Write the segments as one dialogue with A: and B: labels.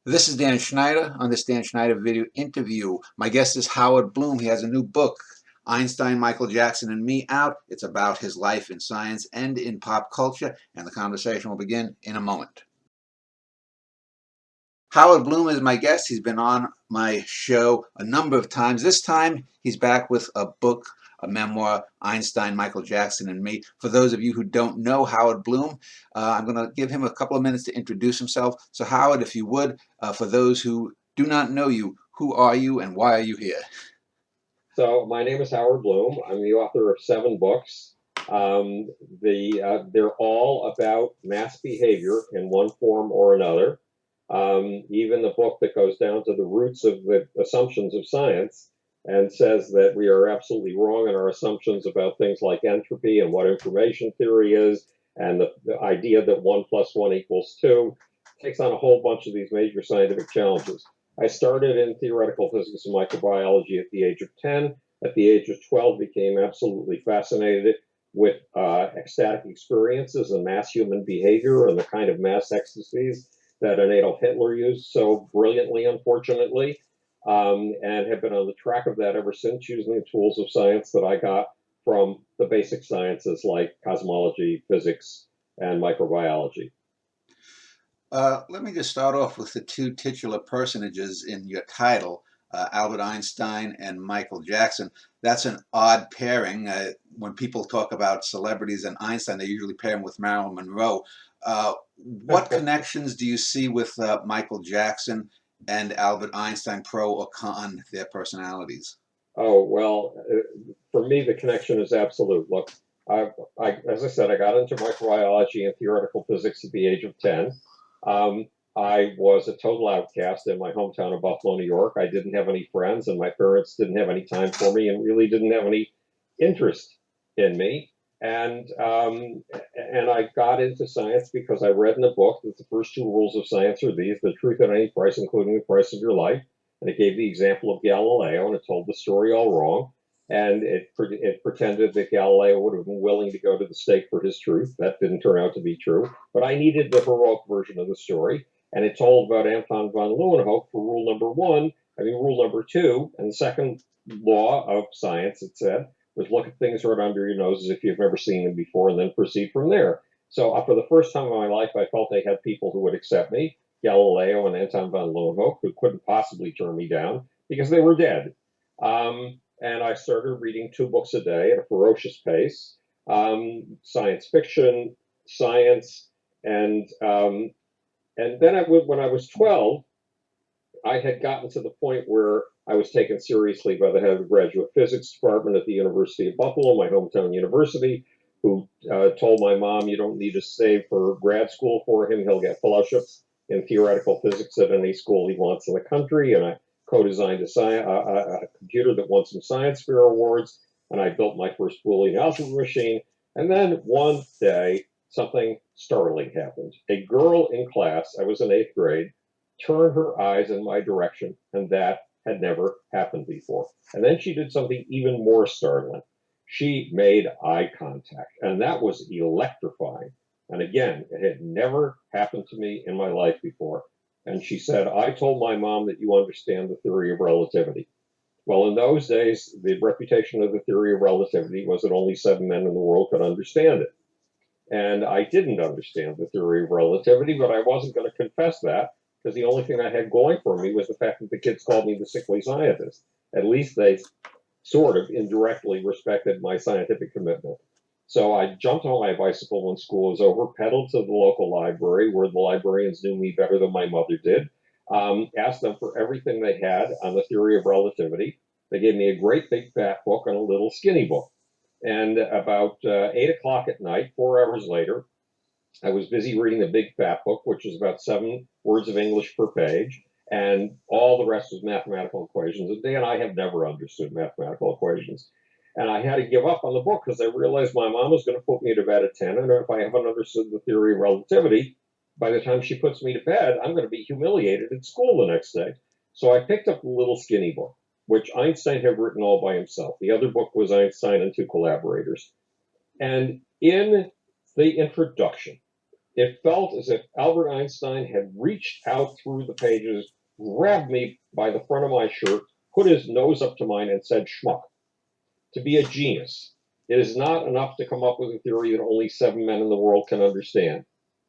A: This is Dan Schneider on this Dan Schneider video interview. My guest is Howard Bloom. He has a new book, Einstein, Michael Jackson, and Me, out. It's about his life in science and in pop culture, and the conversation will begin in a moment. Howard Bloom is my guest. He's been on my show a number of times. This time, he's back with a book, a memoir, Einstein, Michael Jackson, and Me. For those of you who don't know Howard Bloom, I'm going to give him a couple of minutes to introduce himself. So Howard, if you would, for those who do not know you, who are you and why are you here?
B: So my name is Howard Bloom. I'm the author of 7 books. They're all about mass behavior in one form or another. Even the book that goes down to the roots of the assumptions of science and says that we are absolutely wrong in our assumptions about things like entropy and what information theory is, and the idea that 1 plus 1 equals 2, takes on a whole bunch of these major scientific challenges. I started in theoretical physics and microbiology at the age of 10. At the age of 12, became absolutely fascinated with ecstatic experiences and mass human behavior and the kind of mass ecstasies that an Adolf Hitler used so brilliantly, unfortunately, and have been on the track of that ever since, using the tools of science that I got from the basic sciences like cosmology, physics, and microbiology.
A: Let me just start off with the two titular personages in your title, Albert Einstein and Michael Jackson. That's an odd pairing. When people talk about celebrities and Einstein, they usually pair him with Marilyn Monroe. What connections do you see with Michael Jackson and Albert Einstein, pro or con their personalities?
B: Oh, well, for me, the connection is absolute. Look, as I said, I got into microbiology and theoretical physics at the age of 10. I was a total outcast in my hometown of Buffalo, New York. I didn't have any friends, and my parents didn't have any time for me and really didn't have any interest in me. And I got into science because I read in a book that the first 2 rules of science are these: the truth at any price, including the price of your life. And it gave the example of Galileo, and it told the story all wrong. And it pretended that Galileo would have been willing to go to the stake for his truth. That didn't turn out to be true. But I needed the heroic version of the story. And it told about Anton von Leeuwenhoek for rule number 2, and the second law of science, it said, was look at things right under your nose as if you've never seen them before, and then proceed from there. So for the first time in my life, I felt I had people who would accept me, Galileo and Anton von Leeuwenhoek, who couldn't possibly turn me down because they were dead. And I started reading 2 books a day at a ferocious pace, science fiction, science, and then when I was 12, I had gotten to the point where I was taken seriously by the head of the graduate physics department at the University of Buffalo, my hometown university, who told my mom, "You don't need to save for grad school for him. He'll get fellowships in theoretical physics at any school he wants in the country." And I co-designed a computer that won some science fair awards, and I built my first Boolean algebra machine. And then one day, something startling happened. A girl in class, I was in 8th grade, turned her eyes in my direction, and that had never happened before. And then she did something even more startling. She made eye contact, and that was electrifying. And again, it had never happened to me in my life before. And she said, "I told my mom that you understand the theory of relativity." Well, in those days, the reputation of the theory of relativity was that only 7 men in the world could understand it. And I didn't understand the theory of relativity, but I wasn't going to confess that, because the only thing I had going for me was the fact that the kids called me the sickly scientist. At least they sort of indirectly respected my scientific commitment. So I jumped on my bicycle when school was over, pedaled to the local library, where the librarians knew me better than my mother did, asked them for everything they had on the theory of relativity. They gave me a great big fat book and a little skinny book. And about 8 o'clock at night, 4 hours later, I was busy reading the big fat book, which was about 7 words of English per page, and all the rest was mathematical equations. And Dan, I have never understood mathematical equations. And I had to give up on the book because I realized my mom was going to put me to bed at 10, and if I haven't understood the theory of relativity, by the time she puts me to bed, I'm going to be humiliated at school the next day. So I picked up the little skinny book, which Einstein had written all by himself. The other book was Einstein and 2 collaborators. And in the introduction, It felt as if Albert Einstein had reached out through the pages, grabbed me by the front of my shirt, put his nose up to mine, and said, "Schmuck, to be a genius, it is not enough to come up with a theory that only 7 men in the world can understand.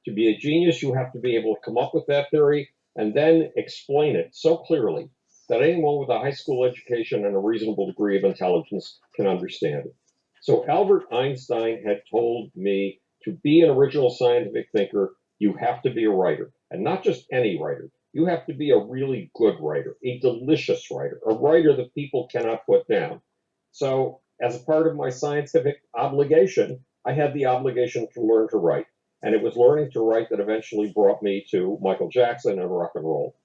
B: To be a genius, you have to be able to come up with that theory and then explain it so clearly that anyone with a high school education and a reasonable degree of intelligence can understand it." So Albert Einstein had told me, to be an original scientific thinker, you have to be a writer, and not just any writer. You have to be a really good writer, a delicious writer, a writer that people cannot put down. So, as a part of my scientific obligation, I had the obligation to learn to write. And it was learning to write that eventually brought me to Michael Jackson and rock and roll.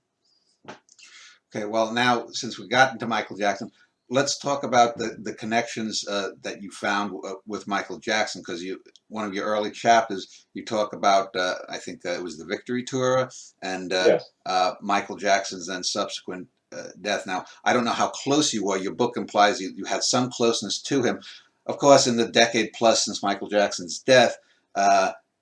A: Okay, well, now since we got into Michael Jackson, let's talk about the connections that you found with Michael Jackson, because one of your early chapters, you talk about, I think it was the Victory Tour and
B: Yes.
A: Michael Jackson's then subsequent death. Now, I don't know how close you were. Your book implies you had some closeness to him. Of course, in the decade plus since Michael Jackson's death,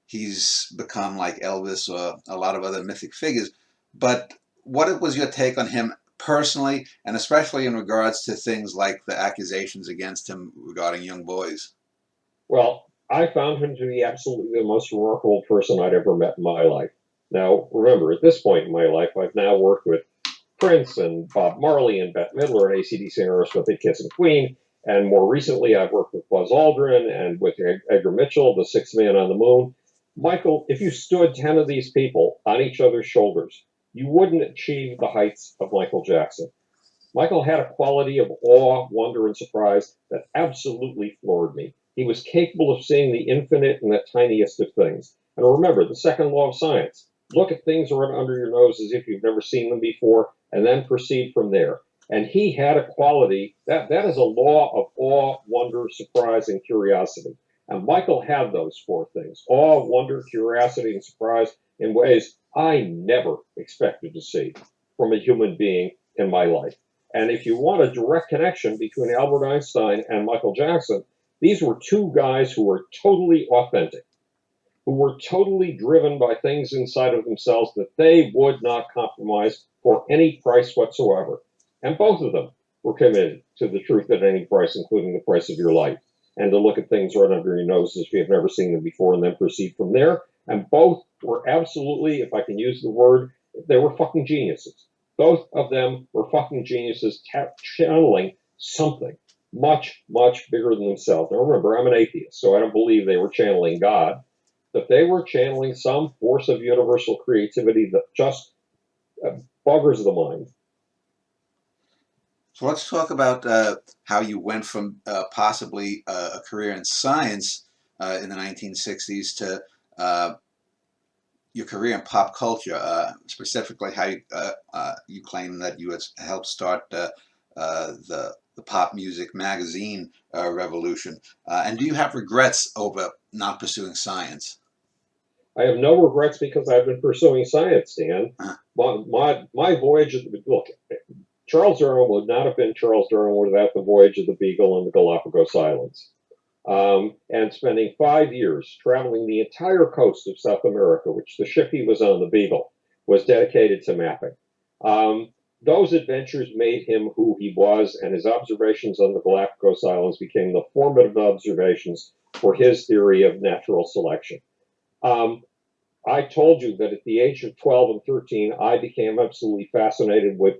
A: he's become like Elvis or a lot of other mythic figures. But what was your take on him personally, and especially in regards to things like the accusations against him regarding young boys?
B: Well, I found him to be absolutely the most remarkable person I'd ever met in my life. Now, remember, at this point in my life, I've now worked with Prince and Bob Marley and Bette Midler and AC/DC and Aerosmith and Kiss and Queen. And more recently, I've worked with Buzz Aldrin and with Edgar Mitchell, the sixth man on the moon. Michael, if you stood 10 of these people on each other's shoulders, you wouldn't achieve the heights of Michael Jackson. Michael had a quality of awe, wonder, and surprise that absolutely floored me. He was capable of seeing the infinite in the tiniest of things. And remember, the second law of science: look at things right under your nose as if you've never seen them before, and then proceed from there. And he had a quality that is a law of awe, wonder, surprise, and curiosity. And Michael had those four things: awe, wonder, curiosity, and surprise, in ways I never expected to see from a human being in my life. And if you want a direct connection between Albert Einstein and Michael Jackson, these were two guys who were totally authentic, who were totally driven by things inside of themselves that they would not compromise for any price whatsoever. And both of them were committed to the truth at any price, including the price of your life, and to look at things right under your nose as if you've never seen them before and then proceed from there. And both were absolutely, if I can use the word, they were fucking geniuses. Both of them were fucking geniuses channeling something much, much bigger than themselves. Now remember, I'm an atheist, so I don't believe they were channeling God, but they were channeling some force of universal creativity that just buggers the mind.
A: So let's talk about how you went from possibly a career in science in the 1960s to your career in pop culture, specifically how you claim that you had helped start the pop music magazine revolution. And do you have regrets over not pursuing science?
B: I have no regrets because I've been pursuing science, Dan. My voyage, look, Charles Darwin would not have been Charles Darwin without the voyage of the Beagle and the Galapagos Islands. And spending 5 years traveling the entire coast of South America, which the ship he was on, the Beagle, was dedicated to mapping. Those adventures made him who he was, and his observations on the Galapagos Islands became the formative observations for his theory of natural selection. I told you that at the age of 12 and 13, I became absolutely fascinated with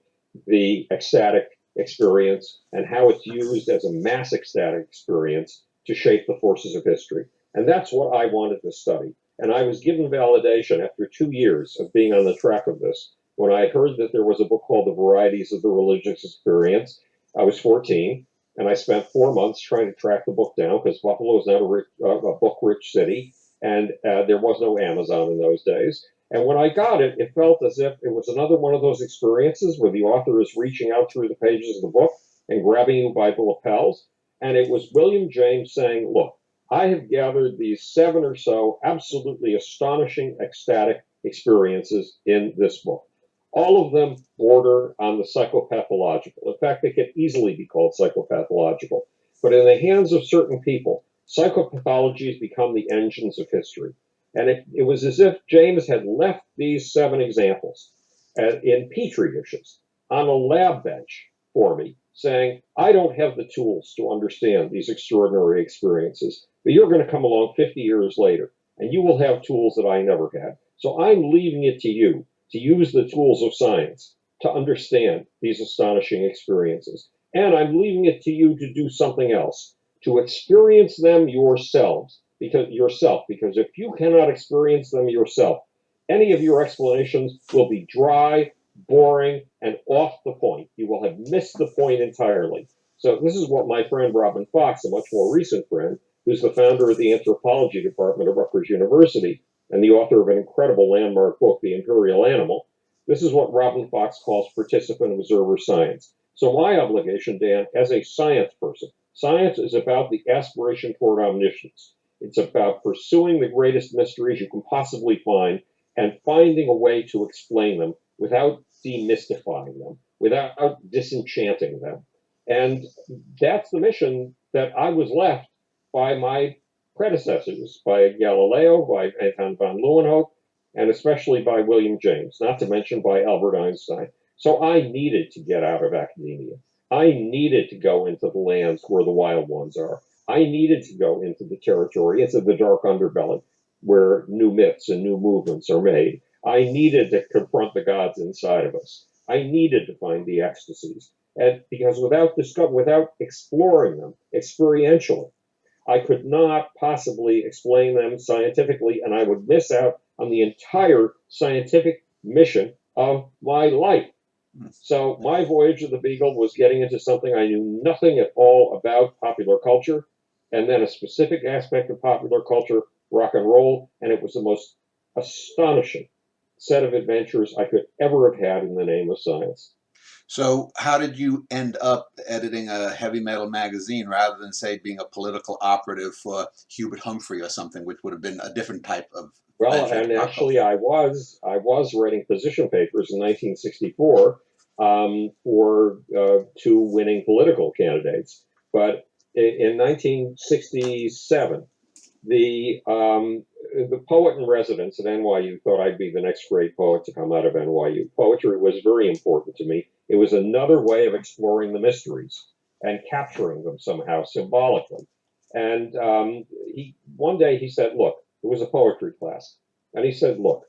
B: the ecstatic experience and how it's used as a mass ecstatic experience to shape the forces of history. And that's what I wanted to study. And I was given validation after 2 years of being on the track of this when I heard that there was a book called The Varieties of the Religious Experience. I was 14, and I spent 4 months trying to track the book down because Buffalo is not a book-rich city, and there was no Amazon in those days. And when I got it, it felt as if it was another one of those experiences where the author is reaching out through the pages of the book and grabbing you by the lapels. And it was William James saying, look, I have gathered these 7 or so absolutely astonishing, ecstatic experiences in this book. All of them border on the psychopathological. In fact, they could easily be called psychopathological. But in the hands of certain people, psychopathologies become the engines of history. And it was as if James had left these 7 examples in petri dishes on a lab bench for me, saying, I don't have the tools to understand these extraordinary experiences, but you're going to come along 50 years later, and you will have tools that I never had. So I'm leaving it to you to use the tools of science to understand these astonishing experiences. And I'm leaving it to you to do something else, to experience them yourselves, because if you cannot experience them yourself, any of your explanations will be dry, boring, and off the point. You will have missed the point entirely. So this is what my friend Robin Fox, a much more recent friend, who's the founder of the anthropology department at Rutgers University and the author of an incredible landmark book, The Imperial Animal, this is what Robin Fox calls participant observer science. So my obligation, Dan, as a science person, science is about the aspiration toward omniscience. It's about pursuing the greatest mysteries you can possibly find and finding a way to explain them without demystifying them, without disenchanting them. And that's the mission that I was left by my predecessors, by Galileo, by Anton von Leeuwenhoek, and especially by William James, not to mention by Albert Einstein. So I needed to get out of academia. I needed to go into the lands where the wild ones are. I needed to go into the territory, into the dark underbelly, where new myths and new movements are made. I needed to confront the gods inside of us. I needed to find the ecstasies. And because without exploring them experientially, I could not possibly explain them scientifically, and I would miss out on the entire scientific mission of my life. So my voyage of the Beagle was getting into something I knew nothing at all about, popular culture, and then a specific aspect of popular culture, rock and roll, and it was the most astonishing set of adventures I could ever have had in the name of science.
A: So how did you end up editing a heavy metal magazine rather than, say, being a political operative for Hubert Humphrey or something, which would have been a different type of
B: Well,
A: venture?
B: and actually, I was writing position papers in 1964 for 2 winning political candidates. But in 1967, the poet in residence at NYU thought I'd be the next great poet to come out of NYU. Poetry was very important to me. It was another way of exploring the mysteries and capturing them somehow symbolically. And one day he said, look, it was a poetry class. And he said, look,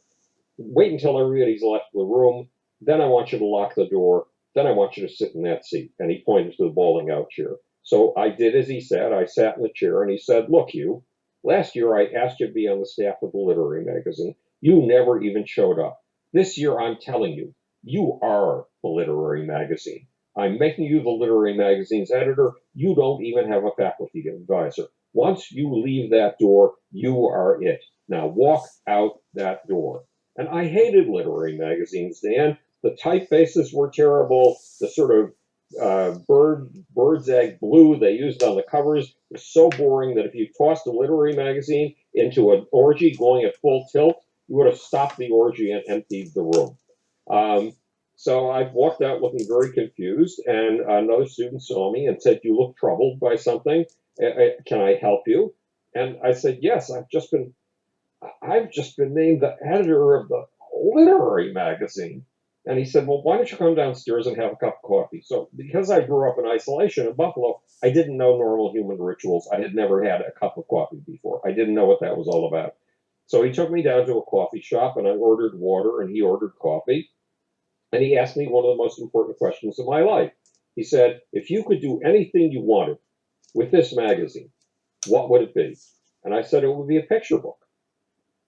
B: wait until everybody's left the room. Then I want you to lock the door. Then I want you to sit in that seat. And he pointed to the bowling out chair. So I did as he said. I sat in the chair and he said, look, you, last year I asked you to be on the staff of the literary magazine. You never even showed up. This year I'm telling you, you are the literary magazine. I'm making you the literary magazine's editor. You don't even have a faculty advisor. Once you leave that door, you are it. Now walk out that door. And I hated literary magazines, Dan. The typefaces were terrible. The sort of bird's egg blue they used on the covers was so boring that if you tossed a literary magazine into an orgy going at full tilt, you would have stopped the orgy and emptied the room. So I walked out looking very confused, and another student saw me and said, you look troubled by something. Can I help you? And I said, yes, I've just been named the editor of the literary magazine. And he said, well, why don't you come downstairs and have a cup of coffee? So because I grew up in isolation in Buffalo, I didn't know normal human rituals. I had never had a cup of coffee before. I didn't know what that was all about. So he took me down to a coffee shop, and I ordered water, and he ordered coffee. And he asked me one of the most important questions of my life. He said, if you could do anything you wanted with this magazine, what would it be? And I said, it would be a picture book.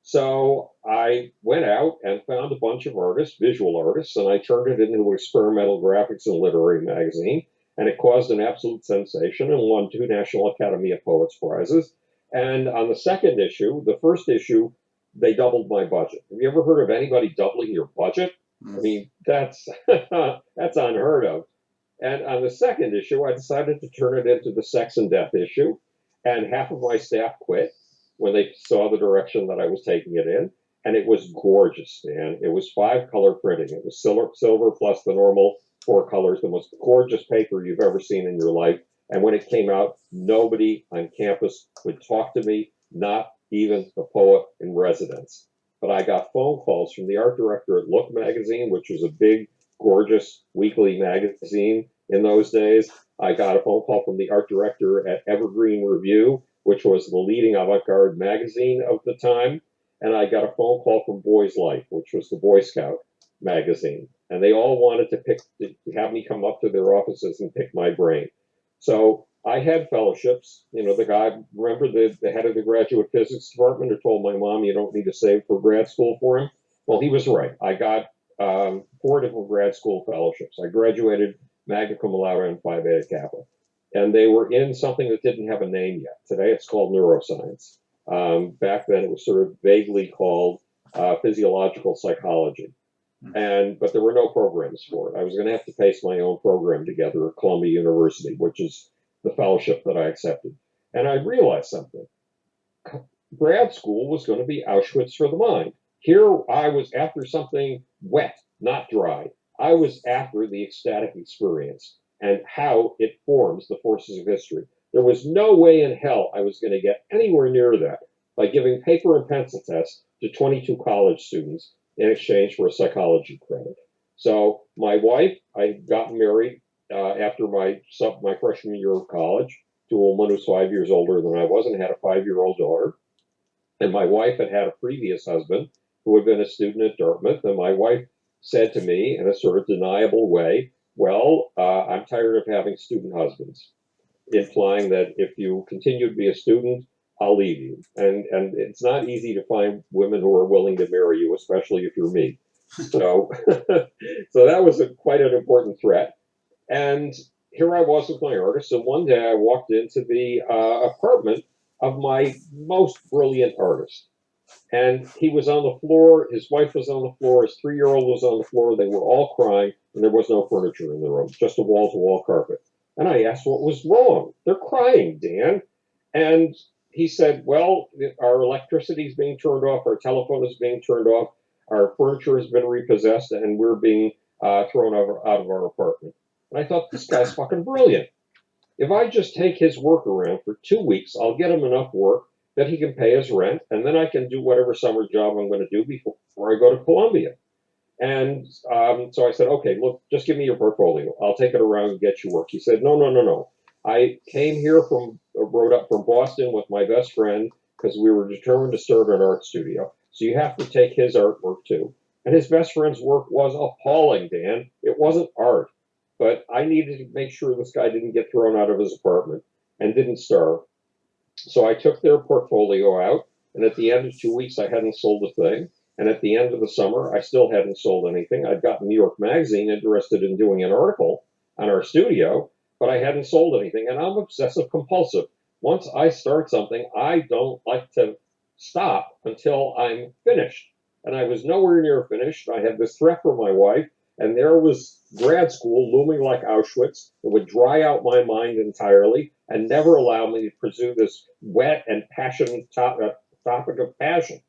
B: So I went out and found a bunch of artists, visual artists, and I turned it into Experimental Graphics and Literary magazine. And it caused an absolute sensation and won 2 National Academy of Poets prizes. And on the second issue, the first issue, they doubled my budget. Have you ever heard of anybody doubling your budget? I mean, that's unheard of. And on the second issue, I decided to turn it into the sex and death issue. And half of my staff quit when they saw the direction that I was taking it in. And it was gorgeous, Dan. It was 5-color printing. It was silver plus the normal 4 colors, the most gorgeous paper you've ever seen in your life. And when it came out, nobody on campus would talk to me, not even the poet in residence. But I got phone calls from the art director at Look magazine, which was a big, gorgeous weekly magazine in those days. I got a phone call from the art director at Evergreen Review, which was the leading avant-garde magazine of the time. And I got a phone call from Boys Life, which was the Boy Scout magazine. And they all wanted to have me come up to their offices and pick my brain. So I had fellowships. You know, the guy, remember the head of the graduate physics department who told my mom you don't need to save for grad school for him? Well, he was right. I got 4 different grad school fellowships. I graduated magna cum laude and Phi Beta Kappa. And they were in something that didn't have a name yet. Today it's called neuroscience. Back then it was sort of vaguely called physiological psychology. But there were no programs for it. I was going to have to paste my own program together at Columbia University, which is the fellowship that I accepted. And I realized something. Grad school was going to be Auschwitz for the mind. Here I was after something wet, not dry. I was after the ecstatic experience and how it forms the forces of history. There was no way in hell I was going to get anywhere near that by giving paper and pencil tests to 22 college students in exchange for a psychology credit. So my wife, I got married after my freshman year of college to a woman who's 5 years older than I was and had a 5-year-old daughter. And my wife had a previous husband who had been a student at Dartmouth. And my wife said to me in a sort of deniable way, well, I'm tired of having student husbands, implying that if you continue to be a student, I'll leave you. And it's not easy to find women who are willing to marry you, especially if you're me. So, so that was quite an important threat. And here I was with my artist. And one day I walked into the apartment of my most brilliant artist. And he was on the floor. His wife was on the floor. His 3-year-old was on the floor. They were all crying. And there was no furniture in the room, just a wall-to-wall carpet. And I asked what was wrong. They're crying, Dan. And he said, well, our electricity is being turned off, our telephone is being turned off, our furniture has been repossessed, and we're being thrown out of our apartment. And I thought, this guy's fucking brilliant. If I just take his work around for 2 weeks, I'll get him enough work that he can pay his rent, and then I can do whatever summer job I'm going to do before I go to Columbia. And so I said, okay, look, just give me your portfolio. I'll take it around and get you work. He said, no. I came here rode up from Boston with my best friend because we were determined to start an art studio. So you have to take his artwork too. And his best friend's work was appalling, Dan. It wasn't art. But I needed to make sure this guy didn't get thrown out of his apartment and didn't starve. So I took their portfolio out. And at the end of 2 weeks, I hadn't sold a thing. And at the end of the summer, I still hadn't sold anything. I'd gotten New York Magazine interested in doing an article on our studio, but I hadn't sold anything. And I'm obsessive compulsive. Once I start something, I don't like to stop until I'm finished. And I was nowhere near finished. I had this threat from my wife, and there was grad school looming like Auschwitz. It would dry out my mind entirely and never allow me to pursue this wet and passionate topic of passion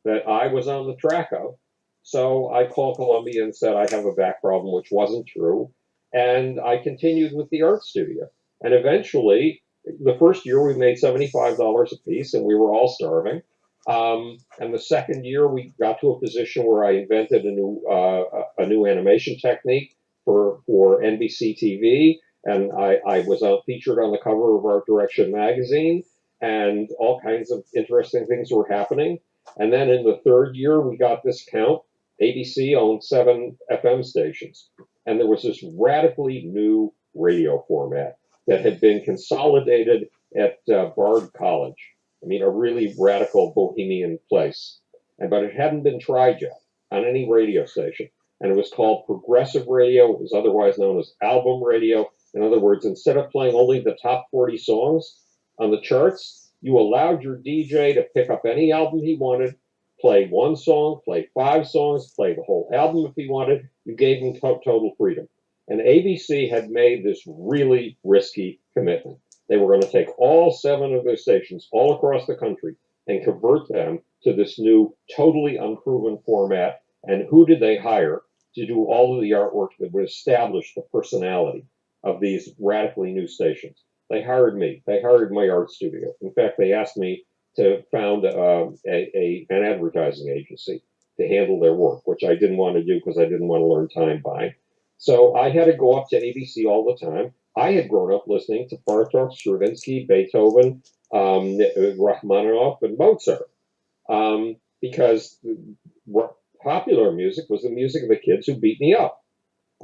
B: that I was on the track of. So I called Columbia and said I have a back problem, which wasn't true. And I continued with the art studio. And eventually, the first year we made $75 a piece, and we were all starving. And the second year we got to a position where I invented a new animation technique for NBC TV. And I was featured on the cover of Art Direction magazine, and all kinds of interesting things were happening. And then in the third year, we got this count. ABC owned 7 FM stations. And there was this radically new radio format that had been consolidated at Bard College. I mean, a really radical bohemian place. But it hadn't been tried yet on any radio station. And it was called progressive radio. It was otherwise known as album radio. In other words, instead of playing only the top 40 songs on the charts, you allowed your DJ to pick up any album he wanted, play one song, play 5 songs, play the whole album if he wanted. You gave him total freedom. And ABC had made this really risky commitment. They were going to take all 7 of their stations all across the country and convert them to this new, totally unproven format. And who did they hire to do all of the artwork that would establish the personality of these radically new stations? They hired me. They hired my art studio. In fact, they asked me to found an advertising agency to handle their work, which I didn't want to do because I didn't want to learn time buying. So I had to go up to ABC all the time. I had grown up listening to Bartok, Stravinsky, Beethoven, Rachmaninoff, and Mozart, because popular music was the music of the kids who beat me up.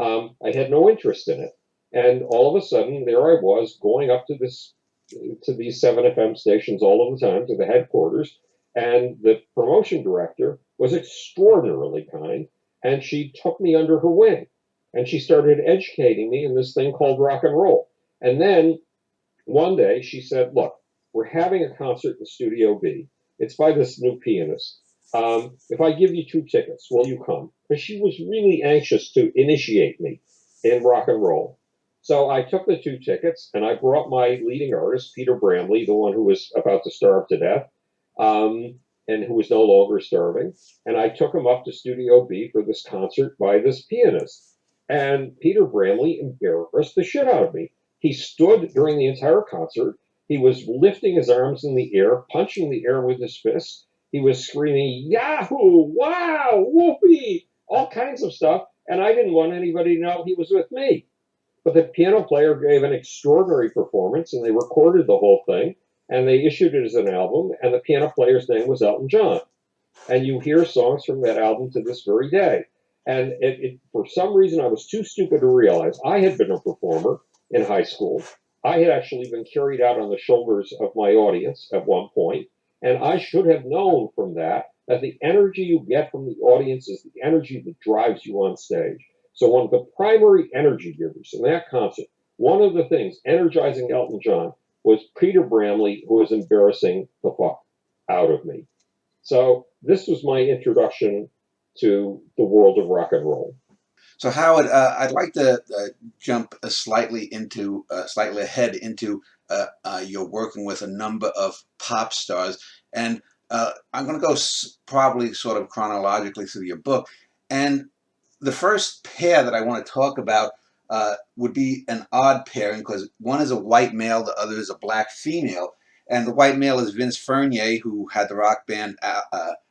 B: I had no interest in it, and all of a sudden, there I was going up to these 7FM stations all of the time, to the headquarters, and the promotion director was extraordinarily kind, and she took me under her wing, and she started educating me in this thing called rock and roll. And then one day she said, "Look, we're having a concert in Studio B. It's by this new pianist. If I give you 2 tickets, will you come?" Because she was really anxious to initiate me in rock and roll. So I took the 2 tickets and I brought my leading artist, Peter Bramley, the one who was about to starve to death, and who was no longer starving. And I took him up to Studio B for this concert by this pianist. And Peter Bramley embarrassed the shit out of me. He stood during the entire concert. He was lifting his arms in the air, punching the air with his fists. He was screaming, "Yahoo! Wow! Whoopee!" All kinds of stuff. And I didn't want anybody to know he was with me. But the piano player gave an extraordinary performance, and they recorded the whole thing, and they issued it as an album, and the piano player's name was Elton John. And you hear songs from that album to this very day. And for some reason, I was too stupid to realize I had been a performer in high school. I had actually been carried out on the shoulders of my audience at one point, and I should have known from that the energy you get from the audience is the energy that drives you on stage. So one of the primary energy givers in that concert, one of the things energizing Elton John, was Peter Bramley, who was embarrassing the fuck out of me. So this was my introduction to the world of rock and roll.
A: So Howard, I'd like to jump slightly ahead into you're working with a number of pop stars, and I'm going to go probably sort of chronologically through your book. And the first pair that I want to talk about would be an odd pairing, because one is a white male, the other is a black female. And the white male is Vince Fournier, who had the rock band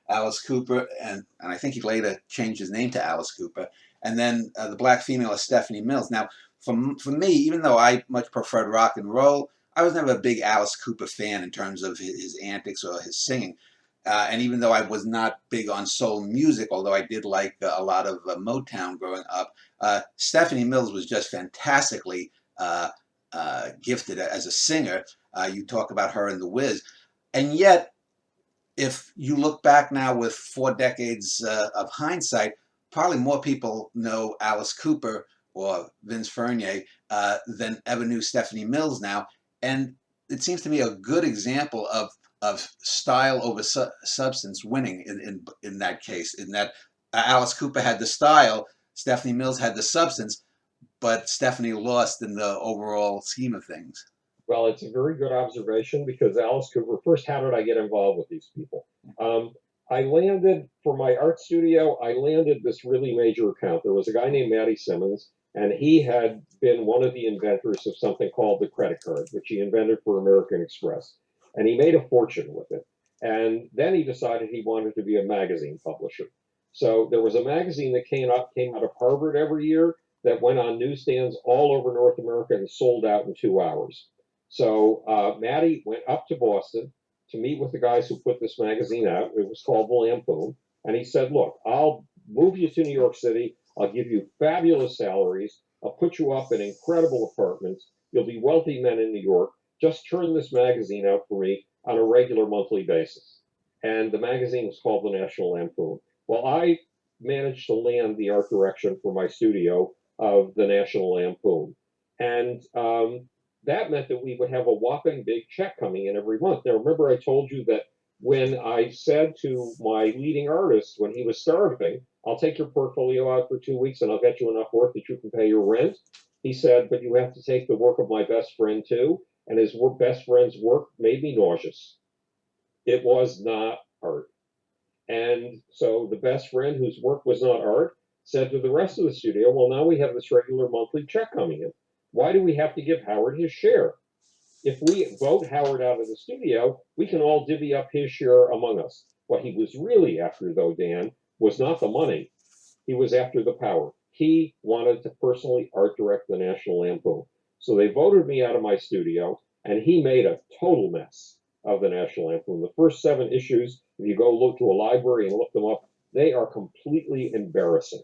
A: Alice Cooper, and I think he later changed his name to Alice Cooper. And then the black female is Stephanie Mills. Now, for me, even though I much preferred rock and roll, I was never a big Alice Cooper fan in terms of his antics or his singing. And even though I was not big on soul music, although I did like a lot of Motown growing up, Stephanie Mills was just fantastically gifted as a singer. You talk about her in The Wiz. And yet, if you look back now with 4 decades of hindsight, probably more people know Alice Cooper or Vince Fournier than ever knew Stephanie Mills now. And it seems to me a good example of style over substance winning in that case, in that Alice Cooper had the style, Stephanie Mills had the substance, but Stephanie lost in the overall scheme of things.
B: Well, it's a very good observation, because Alice Cooper, first, how did I get involved with these people? I landed, for my art studio, I landed this really major account. There was a guy named Matty Simmons, and he had been one of the inventors of something called the credit card, which he invented for American Express. And he made a fortune with it. And then he decided he wanted to be a magazine publisher. So there was a magazine that came out of Harvard every year that went on newsstands all over North America and sold out in 2 hours. So Matty went up to Boston to meet with the guys who put this magazine out. It was called The Lampoon. And he said, "Look, I'll move you to New York City. I'll give you fabulous salaries. I'll put you up in incredible apartments. You'll be wealthy men in New York. Just turn this magazine out for me on a regular monthly basis." And the magazine was called The National Lampoon. Well, I managed to land the art direction for my studio of The National Lampoon. And that meant that we would have a whopping big check coming in every month. Now, remember, I told you that when I said to my leading artist, when he was starving, "I'll take your portfolio out for 2 weeks and I'll get you enough work that you can pay your rent," he said, "But you have to take the work of my best friend too." And his best friend's work made me nauseous. It was not art. And so the best friend, whose work was not art, said to the rest of the studio, "Well, now we have this regular monthly check coming in. Why do we have to give Howard his share? if we vote Howard out of the studio, we can all divvy up his share among us. What he was really after, though, Dan, was not the money. He was after the power. He wanted to personally art direct the National Lampoon. So they voted me out of my studio, and he made a total mess of the National Lampoon. The first 7 issues, if you go look to a library and look them up, they are completely embarrassing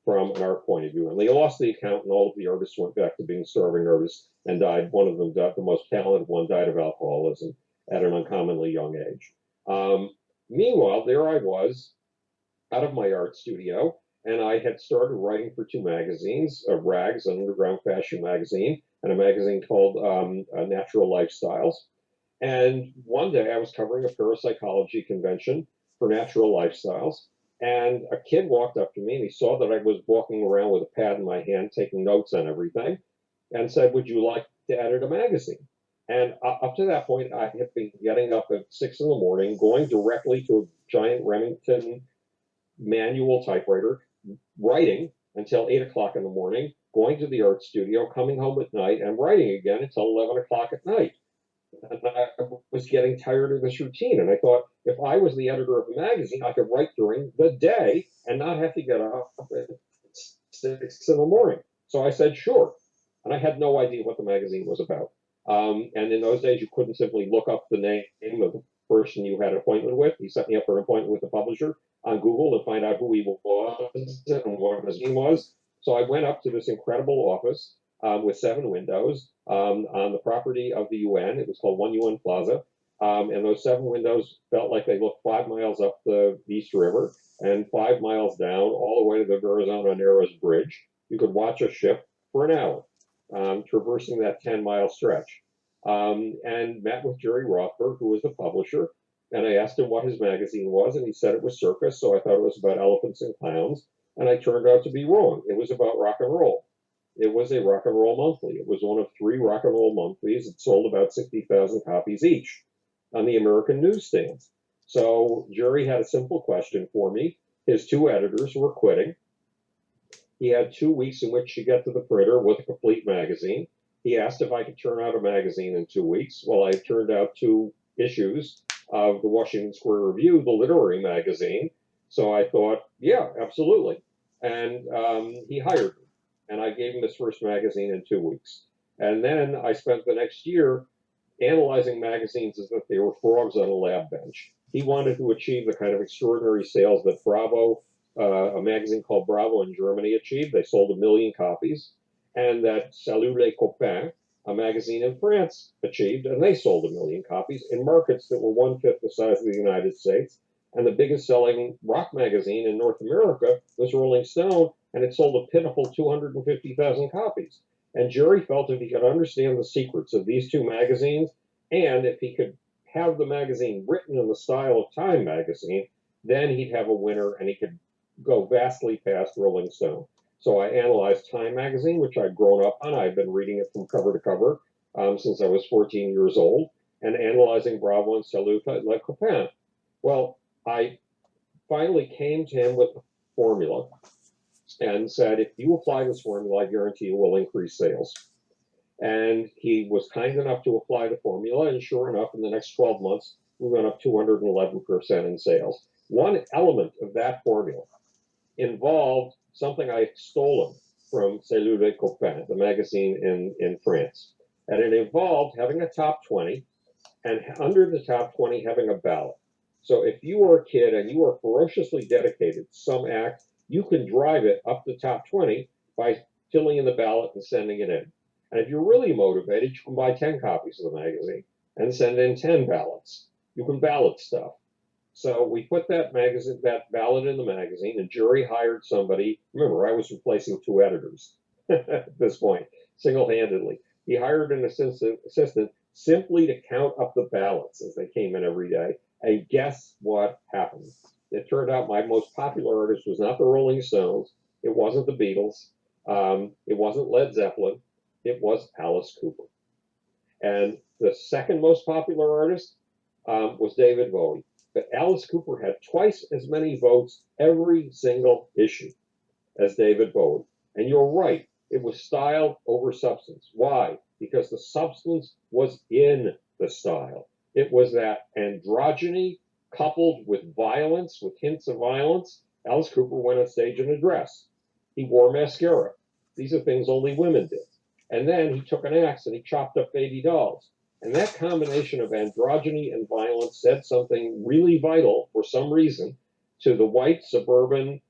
B: from an art point of view. And they lost the account, and all of the artists went back to being starving artists and died. One of them died, the most talented one, died of alcoholism at an uncommonly young age. Meanwhile, there I was out of my art studio, and I had started writing for 2 magazines, Rags, an underground fashion magazine, and a magazine called Natural Lifestyles. And one day I was covering a parapsychology convention for Natural Lifestyles, and a kid walked up to me and he saw that I was walking around with a pad in my hand, taking notes on everything, and said, "Would you like to edit a magazine?" And up to that point, I had been getting up at 6 in the morning, going directly to a giant Remington manual typewriter, writing until 8 o'clock in the morning, going to the art studio, coming home at night, and writing again until 11 o'clock at night. And I was getting tired of this routine. And I thought, if I was the editor of a magazine, I could write during the day and not have to get up at 6 in the morning. So I said, sure. And I had no idea what the magazine was about. And in those days, you couldn't simply look up the name of the person you had an appointment with. He set me up for an appointment with the publisher on Google to find out who he was and what his name was. So I went up to this incredible office with 7 windows on the property of the UN. It was called 1 UN Plaza. And those 7 windows felt like they looked 5 miles up the East River and 5 miles down all the way to the Verrazano Narrows Bridge. You could watch a ship for an hour traversing that 10-mile stretch. And met with Jerry Rothberg, who was the publisher. And I asked him what his magazine was, and he said it was circus, so I thought it was about elephants and clowns. And I turned out to be wrong. It was about rock and roll. It was a rock and roll monthly. It was one of 3 rock and roll monthlies. It sold about 60,000 copies each on the American newsstands. So Jerry had a simple question for me. His 2 editors were quitting. He had 2 weeks in which to get to the printer with a complete magazine. He asked if I could turn out a magazine in 2 weeks. Well, I turned out 2 issues of the Washington Square Review, the literary magazine. So I thought, yeah, absolutely. And he hired me. And I gave him his first magazine in 2 weeks. And then I spent the next year analyzing magazines as if they were frogs on a lab bench. He wanted to achieve the kind of extraordinary sales that Bravo, a magazine called Bravo in Germany, achieved. They sold 1 million copies. And that Salut les copains, a magazine in France, achieved, and they sold 1 million copies in markets that were 1/5 the size of the United States. And the biggest selling rock magazine in North America was Rolling Stone, and it sold a pitiful 250,000 copies. And Jerry felt if he could understand the secrets of these 2 magazines, and if he could have the magazine written in the style of Time magazine, then he'd have a winner and he could go vastly past Rolling Stone. So I analyzed Time magazine, which I'd grown up on. I'd been reading it from cover to cover since I was 14 years old, and analyzing Bravo and Salut les copains. Well, I finally came to him with a formula and said, if you apply this formula, I guarantee you will increase sales. And he was kind enough to apply the formula, and sure enough, in the next 12 months, we went up 211% in sales. One element of that formula involved something I had stolen from Salut les copains, the magazine in France. And it involved having a top 20, and under the top 20, having a ballot. So if you were a kid and you were ferociously dedicated to some act, you can drive it up the top 20 by filling in the ballot and sending it in. And if you're really motivated, you can buy 10 copies of the magazine and send in 10 ballots. You can ballot stuff. So we put that ballot in the magazine, and Jerry hired somebody. Remember, I was replacing 2 editors at this point, single-handedly. He hired an assistant simply to count up the ballots as they came in every day. And guess what happened? It turned out my most popular artist was not the Rolling Stones. It wasn't the Beatles. It wasn't Led Zeppelin. It was Alice Cooper. And the second most popular artist was David Bowie. But Alice Cooper had twice as many votes every single issue as David Bowie. And you're right, it was style over substance. Why? because the substance was in the style. It was that androgyny coupled with violence, with hints of violence. Alice Cooper went on stage in a dress. He wore mascara. These are things only women did. And then he took an axe and he chopped up baby dolls. And that combination of androgyny and violence said something really vital for some reason to the white suburban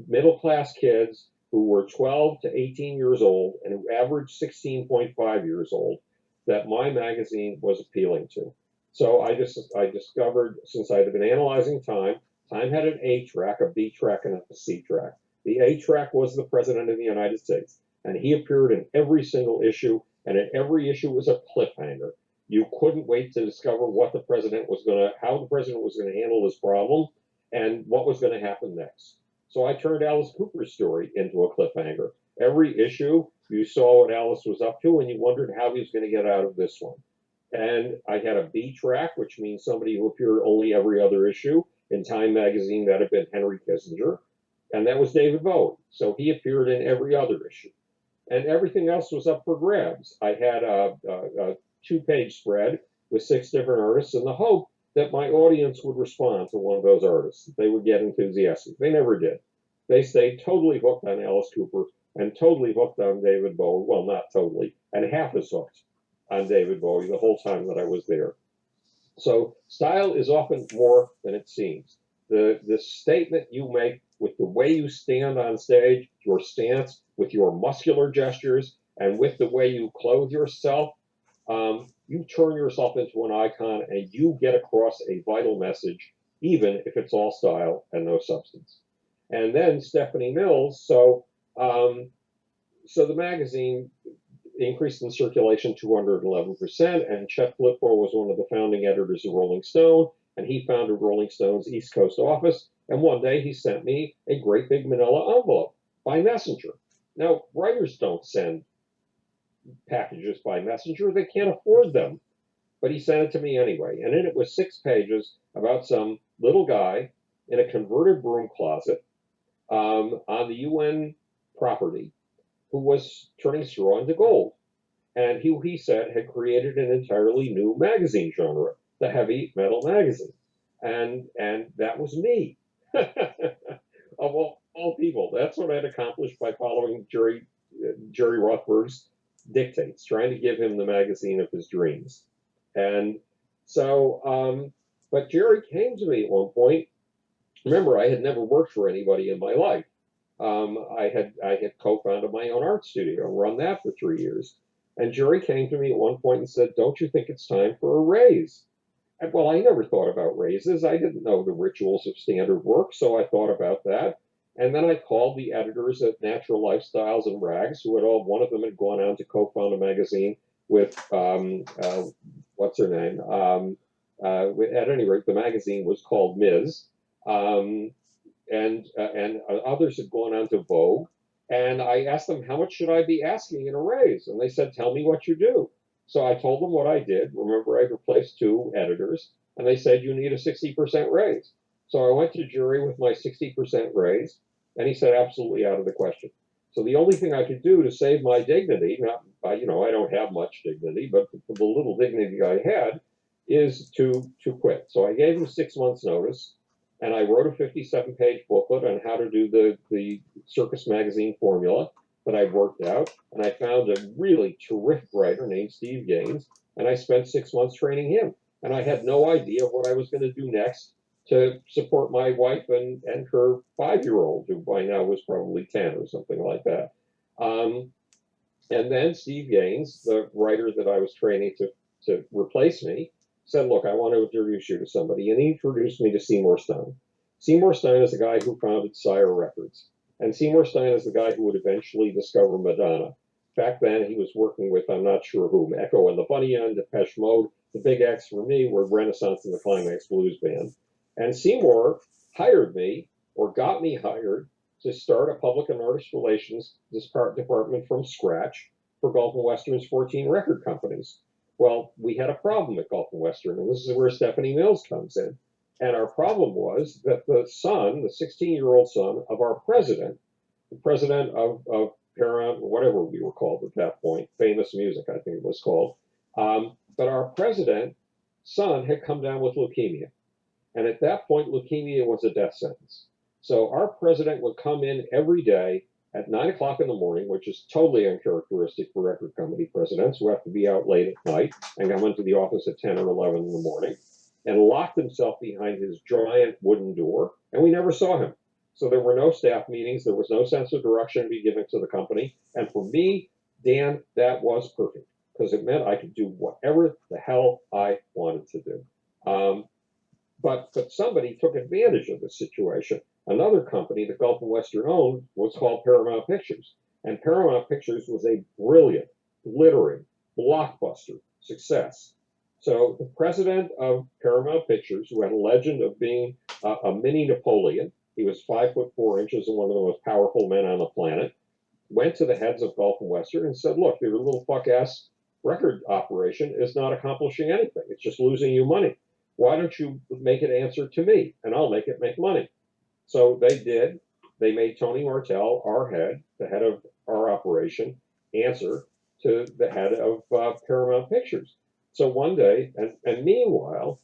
B: middle class kids who were 12 to 18 years old and who averaged 16.5 years old that my magazine was appealing to. So I discovered, since I had been analyzing Time had an A track, a B track, and a C track. The A track was the President of the United States, and he appeared in every single issue, and in every issue was a cliffhanger. You couldn't wait to discover what the president was going to, how the president was going to handle this problem, and what was going to happen next. So I turned Alice Cooper's story into a cliffhanger. Every issue, you saw what Alice was up to, and you wondered how he was going to get out of this one. And I had a B track, which means somebody who appeared only every other issue. In Time magazine, that had been Henry Kissinger, and that was David Bowie. So he appeared in every other issue. And everything else was up for grabs. I had a 2-page spread with 6 different artists in the hope that my audience would respond to one of those artists. They would get enthusiastic. They never did. They stayed totally hooked on Alice Cooper and totally hooked on David Bowie. Well, not totally, and half as hooked on David Bowie the whole time that I was there. So style is often more than it seems. The statement you make with the way you stand on stage, your stance, with your muscular gestures, and with the way you clothe yourself, you turn yourself into an icon and you get across a vital message, even if it's all style and no substance. And then Stephanie Mills, so the magazine increased in circulation 211%, and Chet Flippo was one of the founding editors of Rolling Stone, and he founded Rolling Stone's East Coast office, and one day he sent me a great big manila envelope by messenger. Now, writers don't send packages by messenger, they can't afford them, but he sent it to me anyway, and in it was 6 pages about some little guy in a converted broom closet on the UN property who was turning straw into gold. And he said had created an entirely new magazine genre, the heavy metal magazine. And that was me. Of all people, that's what I'd accomplished by following Jerry Rothberg's dictates, trying to give him the magazine of his dreams. And so, but Jerry came to me at one point. Remember, I had never worked for anybody in my life. I had co-founded my own art studio and run that for 3 years. And Jerry came to me at one point and said, "Don't you think it's time for a raise?" And, well, I never thought about raises. I didn't know the rituals of standard work, so I thought about that. And then I called the editors at Natural Lifestyles and Rags, who had one of them had gone on to co-found a magazine with, what's her name? At any rate, the magazine was called Ms. And others had gone on to Vogue, and I asked them, how much should I be asking in a raise? And they said, tell me what you do. So I told them what I did. Remember, I replaced 2 editors, and they said, you need a 60% raise. So I went to Jerry with my 60% raise, and he said, absolutely out of the question. So the only thing I could do to save my dignity, I don't have much dignity, but the little dignity I had, is to quit. So I gave him 6 months notice. And I wrote a 57-page booklet on how to do the Circus Magazine formula that I'd worked out. And I found a really terrific writer named Steve Gaines, and I spent 6 months training him. And I had no idea what I was going to do next to support my wife and her 5-year-old, who by now was probably 10 or something like that. And then Steve Gaines, the writer that I was training to replace me, said, look, I want to introduce you to somebody. And he introduced me to Seymour Stein. Seymour Stein is the guy who founded Sire Records. And Seymour Stein is the guy who would eventually discover Madonna. Back then, he was working with, I'm not sure whom, Echo and the Bunnymen, Depeche Mode. The big acts for me were Renaissance and the Climax Blues Band. And Seymour hired me, or got me hired, to start a public and artist relations department from scratch for Gulf and Western's 14 record companies. Well, we had a problem at Gulf and Western, and this is where Stephanie Mills comes in. And our problem was that the son, the 16-year-old son of our president, the president of Paramount, whatever we were called at that point, Famous Music, I think it was called. But our president's son had come down with leukemia. And at that point, leukemia was a death sentence. So our president would come in every day at 9 o'clock in the morning, which is totally uncharacteristic for record company presidents who have to be out late at night and come into the office at 10 or 11 in the morning, and locked himself behind his giant wooden door, and we never saw him. So there were no staff meetings. There was no sense of direction to be given to the company. And for me, Dan, that was perfect because it meant I could do whatever the hell I wanted to do. But somebody took advantage of the situation. Another company that Gulf and Western owned was called Paramount Pictures. And Paramount Pictures was a brilliant, glittering, blockbuster success. So the president of Paramount Pictures, who had a legend of being a mini Napoleon, he was 5'4" and one of the most powerful men on the planet, went to the heads of Gulf and Western and said, look, your little fuck-ass record operation is not accomplishing anything. It's just losing you money. Why don't you make it answer to me, and I'll make it make money? So they did. They made Tony Martell, our head, the head of our operation, answer to the head of Paramount Pictures. So one day, and meanwhile,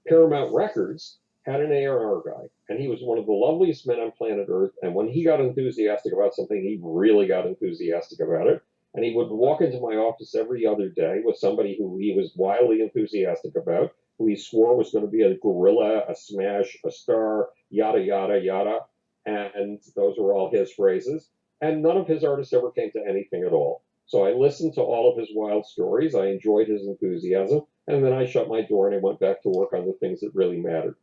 B: Paramount Records had an A&R guy, and he was one of the loveliest men on planet Earth. And when he got enthusiastic about something, he really got enthusiastic about it. And he would walk into my office every other day with somebody who he was wildly enthusiastic about, who he swore was going to be a gorilla, a smash, a star, yada, yada, yada. And those were all his phrases. And none of his artists ever came to anything at all. So I listened to all of his wild stories. I enjoyed his enthusiasm. And then I shut my door and I went back to work on the things that really mattered.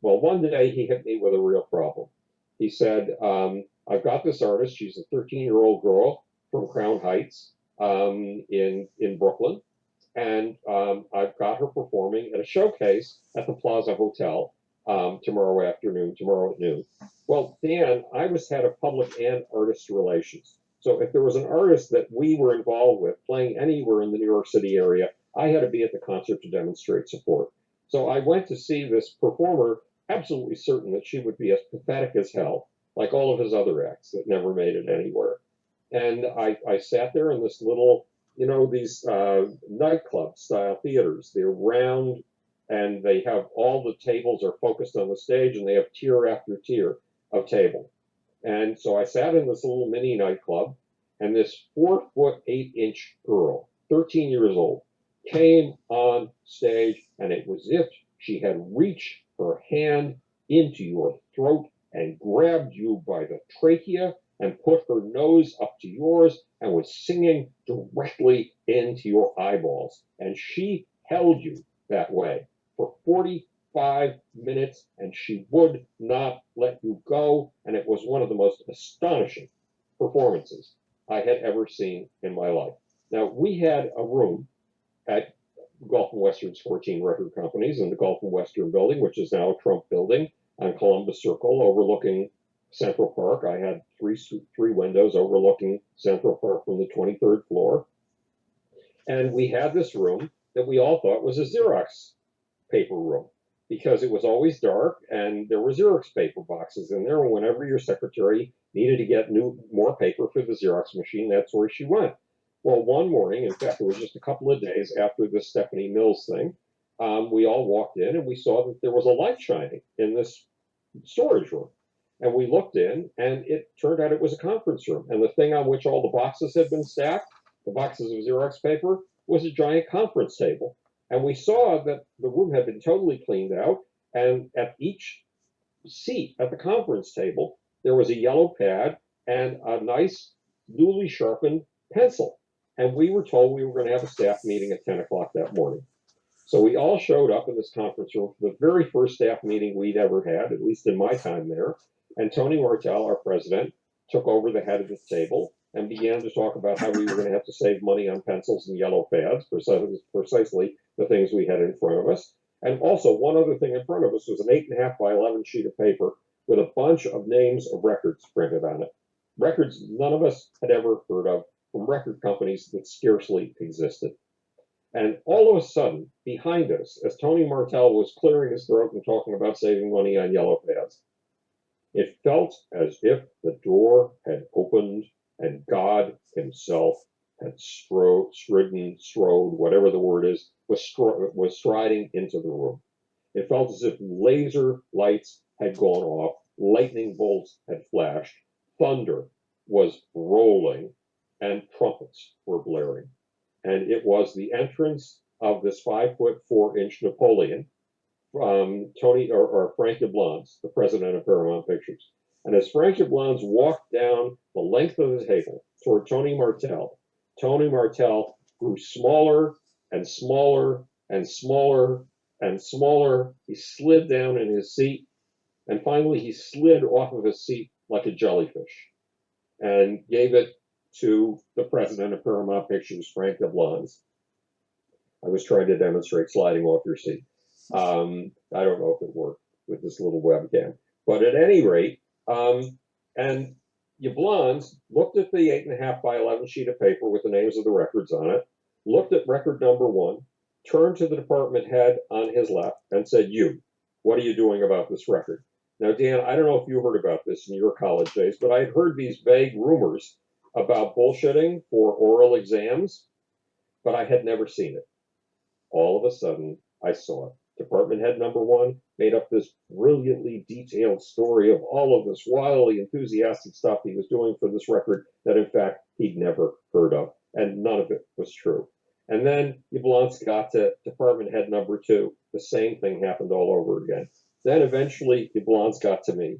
B: Well, one day he hit me with a real problem. He said, I've got this artist. She's a 13-year-old girl from Crown Heights in Brooklyn. And I've got her performing at a showcase at the Plaza Hotel tomorrow afternoon, tomorrow at noon. Well, Dan, I was head of public and artist relations. So if there was an artist that we were involved with playing anywhere in the New York City area, I had to be at the concert to demonstrate support. So I went to see this performer, absolutely certain that she would be as pathetic as hell, like all of his other acts that never made it anywhere. And I sat there in this little, these nightclub style theaters. They're round and they have all the tables are focused on the stage and they have tier after tier of table. And so I sat in this little mini nightclub and this 4'8" girl, 13 years old, came on stage and it was as if she had reached her hand into your throat and grabbed you by the trachea and put her nose up to yours and was singing directly into your eyeballs. And she held you that way for 45 minutes and she would not let you go. And it was one of the most astonishing performances I had ever seen in my life. Now, we had a room at Gulf and Western's 14 record companies in the Gulf and Western building, which is now a Trump building on Columbus Circle overlooking Central Park. I had three windows overlooking Central Park from the 23rd floor. And we had this room that we all thought was a Xerox paper room because it was always dark and there were Xerox paper boxes in there. And whenever your secretary needed to get more paper for the Xerox machine, that's where she went. Well, one morning, in fact, it was just a couple of days after the Stephanie Mills thing, we all walked in and we saw that there was a light shining in this storage room. And we looked in, and it turned out it was a conference room. And the thing on which all the boxes had been stacked, the boxes of Xerox paper, was a giant conference table. And we saw that the room had been totally cleaned out. And at each seat at the conference table, there was a yellow pad and a nice, newly sharpened pencil. And we were told we were going to have a staff meeting at 10 o'clock that morning. So we all showed up in this conference room for the very first staff meeting we'd ever had, at least in my time there. And Tony Martell, our president, took over the head of the table and began to talk about how we were going to have to save money on pencils and yellow pads, precisely the things we had in front of us. And also, one other thing in front of us was an 8.5 by 11 sheet of paper with a bunch of names of records printed on it. Records none of us had ever heard of from record companies that scarcely existed. And all of a sudden, behind us, as Tony Martell was clearing his throat and talking about saving money on yellow pads, it felt as if the door had opened and God himself had whatever the word is, was striding into the room. It felt as if laser lights had gone off, lightning bolts had flashed, thunder was rolling, and trumpets were blaring. And it was the entrance of this 5'4" Napoleon, Tony or Frank Yablans, the president of Paramount Pictures. And as Frank Yablans walked down the length of the table toward Tony Martell grew smaller and smaller and smaller and smaller. He slid down in his seat, and finally he slid off of his seat like a jellyfish and gave it to the president of Paramount Pictures, Frank Yablans. I was trying to demonstrate sliding off your seat. I don't know if it worked with this little webcam, but at any rate, and Yablans looked at the 8.5 by 11 sheet of paper with the names of the records on it, looked at record number 1, turned to the department head on his left and said, "You, what are you doing about this record?" Now, Dan, I don't know if you heard about this in your college days, but I had heard these vague rumors about bullshitting for oral exams, but I had never seen it. All of a sudden, I saw it. Department head number 1 made up this brilliantly detailed story of all of this wildly enthusiastic stuff he was doing for this record that, in fact, he'd never heard of, and none of it was true. And then Yablans got to department head number 2. The same thing happened all over again. Then eventually, Yablans got to me.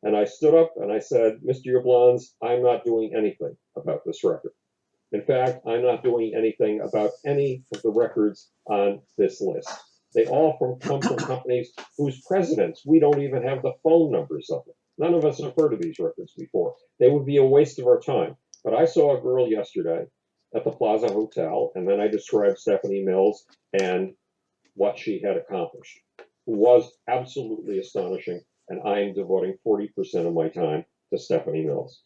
B: And I stood up and I said, "Mr. Yablans, I'm not doing anything about this record. In fact, I'm not doing anything about any of the records on this list. They all come from companies whose presidents we don't even have the phone numbers of them. None of us have heard of these records before. They would be a waste of our time." But I saw a girl yesterday at the Plaza Hotel, and then I described Stephanie Mills and what she had accomplished, who was absolutely astonishing, and I am devoting 40% of my time to Stephanie Mills.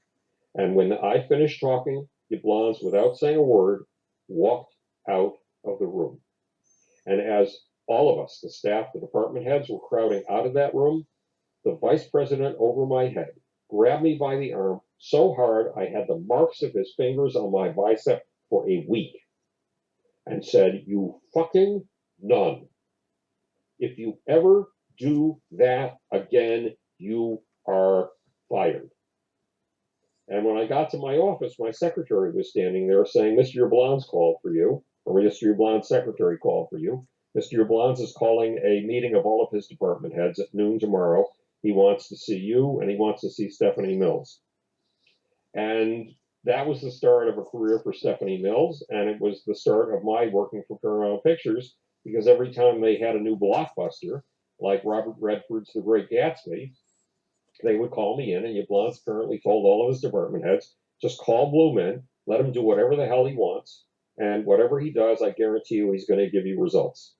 B: And when I finished talking, Yablans, without saying a word, walked out of the room. And as all of us, the staff, the department heads, were crowding out of that room, the vice president over my head grabbed me by the arm so hard I had the marks of his fingers on my bicep for a week and said, "You fucking none. If you ever do that again, you are fired." And when I got to my office, my secretary was standing there saying, "Mr. Yablans called for you," or "Mr. Yablans' secretary called for you. Mr. Yablans is calling a meeting of all of his department heads at noon tomorrow. He wants to see you, and he wants to see Stephanie Mills." And that was the start of a career for Stephanie Mills, and it was the start of my working for Paramount Pictures, because every time they had a new blockbuster, like Robert Redford's The Great Gatsby, they would call me in, and Yablans apparently told all of his department heads, "Just call Bloom in, let him do whatever the hell he wants, and whatever he does, I guarantee you he's going to give you results."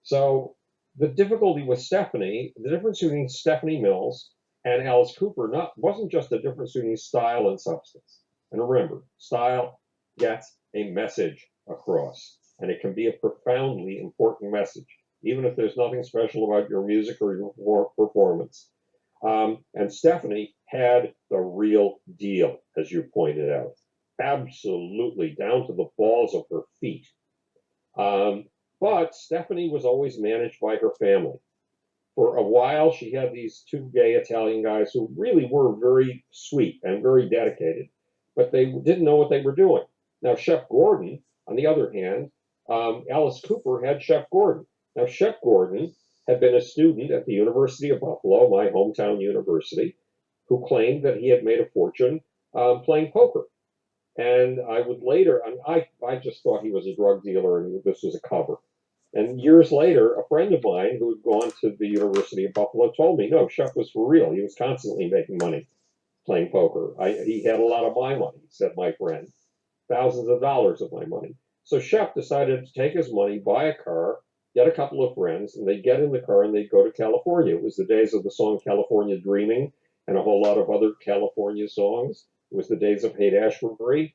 B: So the difficulty with Stephanie, the difference between Stephanie Mills and Alice Cooper wasn't just a difference between style and substance. And remember, style gets a message across, and it can be a profoundly important message, even if there's nothing special about your music or your performance. And Stephanie had the real deal, as you pointed out, absolutely down to the balls of her feet. But Stephanie was always managed by her family. For a while, she had these 2 gay Italian guys who really were very sweet and very dedicated, but they didn't know what they were doing. Now, Chef Gordon, on the other hand, Alice Cooper had Chef Gordon. Now, Chef Gordon had been a student at the University of Buffalo, my hometown university, who claimed that he had made a fortune playing poker. And I would later, and I just thought he was a drug dealer and this was a cover. And years later, a friend of mine who had gone to the University of Buffalo told me, no, Chef was for real. He was constantly making money playing poker. He had a lot of my money, said my friend, thousands of dollars of my money. So Chef decided to take his money, buy a car, get a couple of friends, and they'd get in the car and they'd go to California. It was the days of the song California Dreaming and a whole lot of other California songs. It was the days of Haight-Ashbury.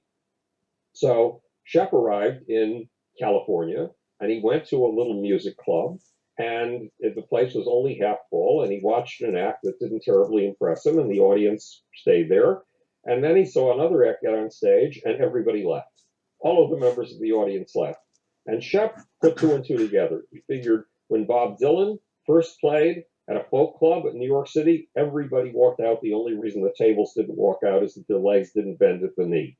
B: So Shep arrived in California, and he went to a little music club, and the place was only half full, and he watched an act that didn't terribly impress him, and the audience stayed there. And then he saw another act get on stage, and everybody left. All of the members of the audience left. And Shep put two and two together. He figured when Bob Dylan first played at a folk club in New York City, everybody walked out. The only reason the tables didn't walk out is that their legs didn't bend at the knee.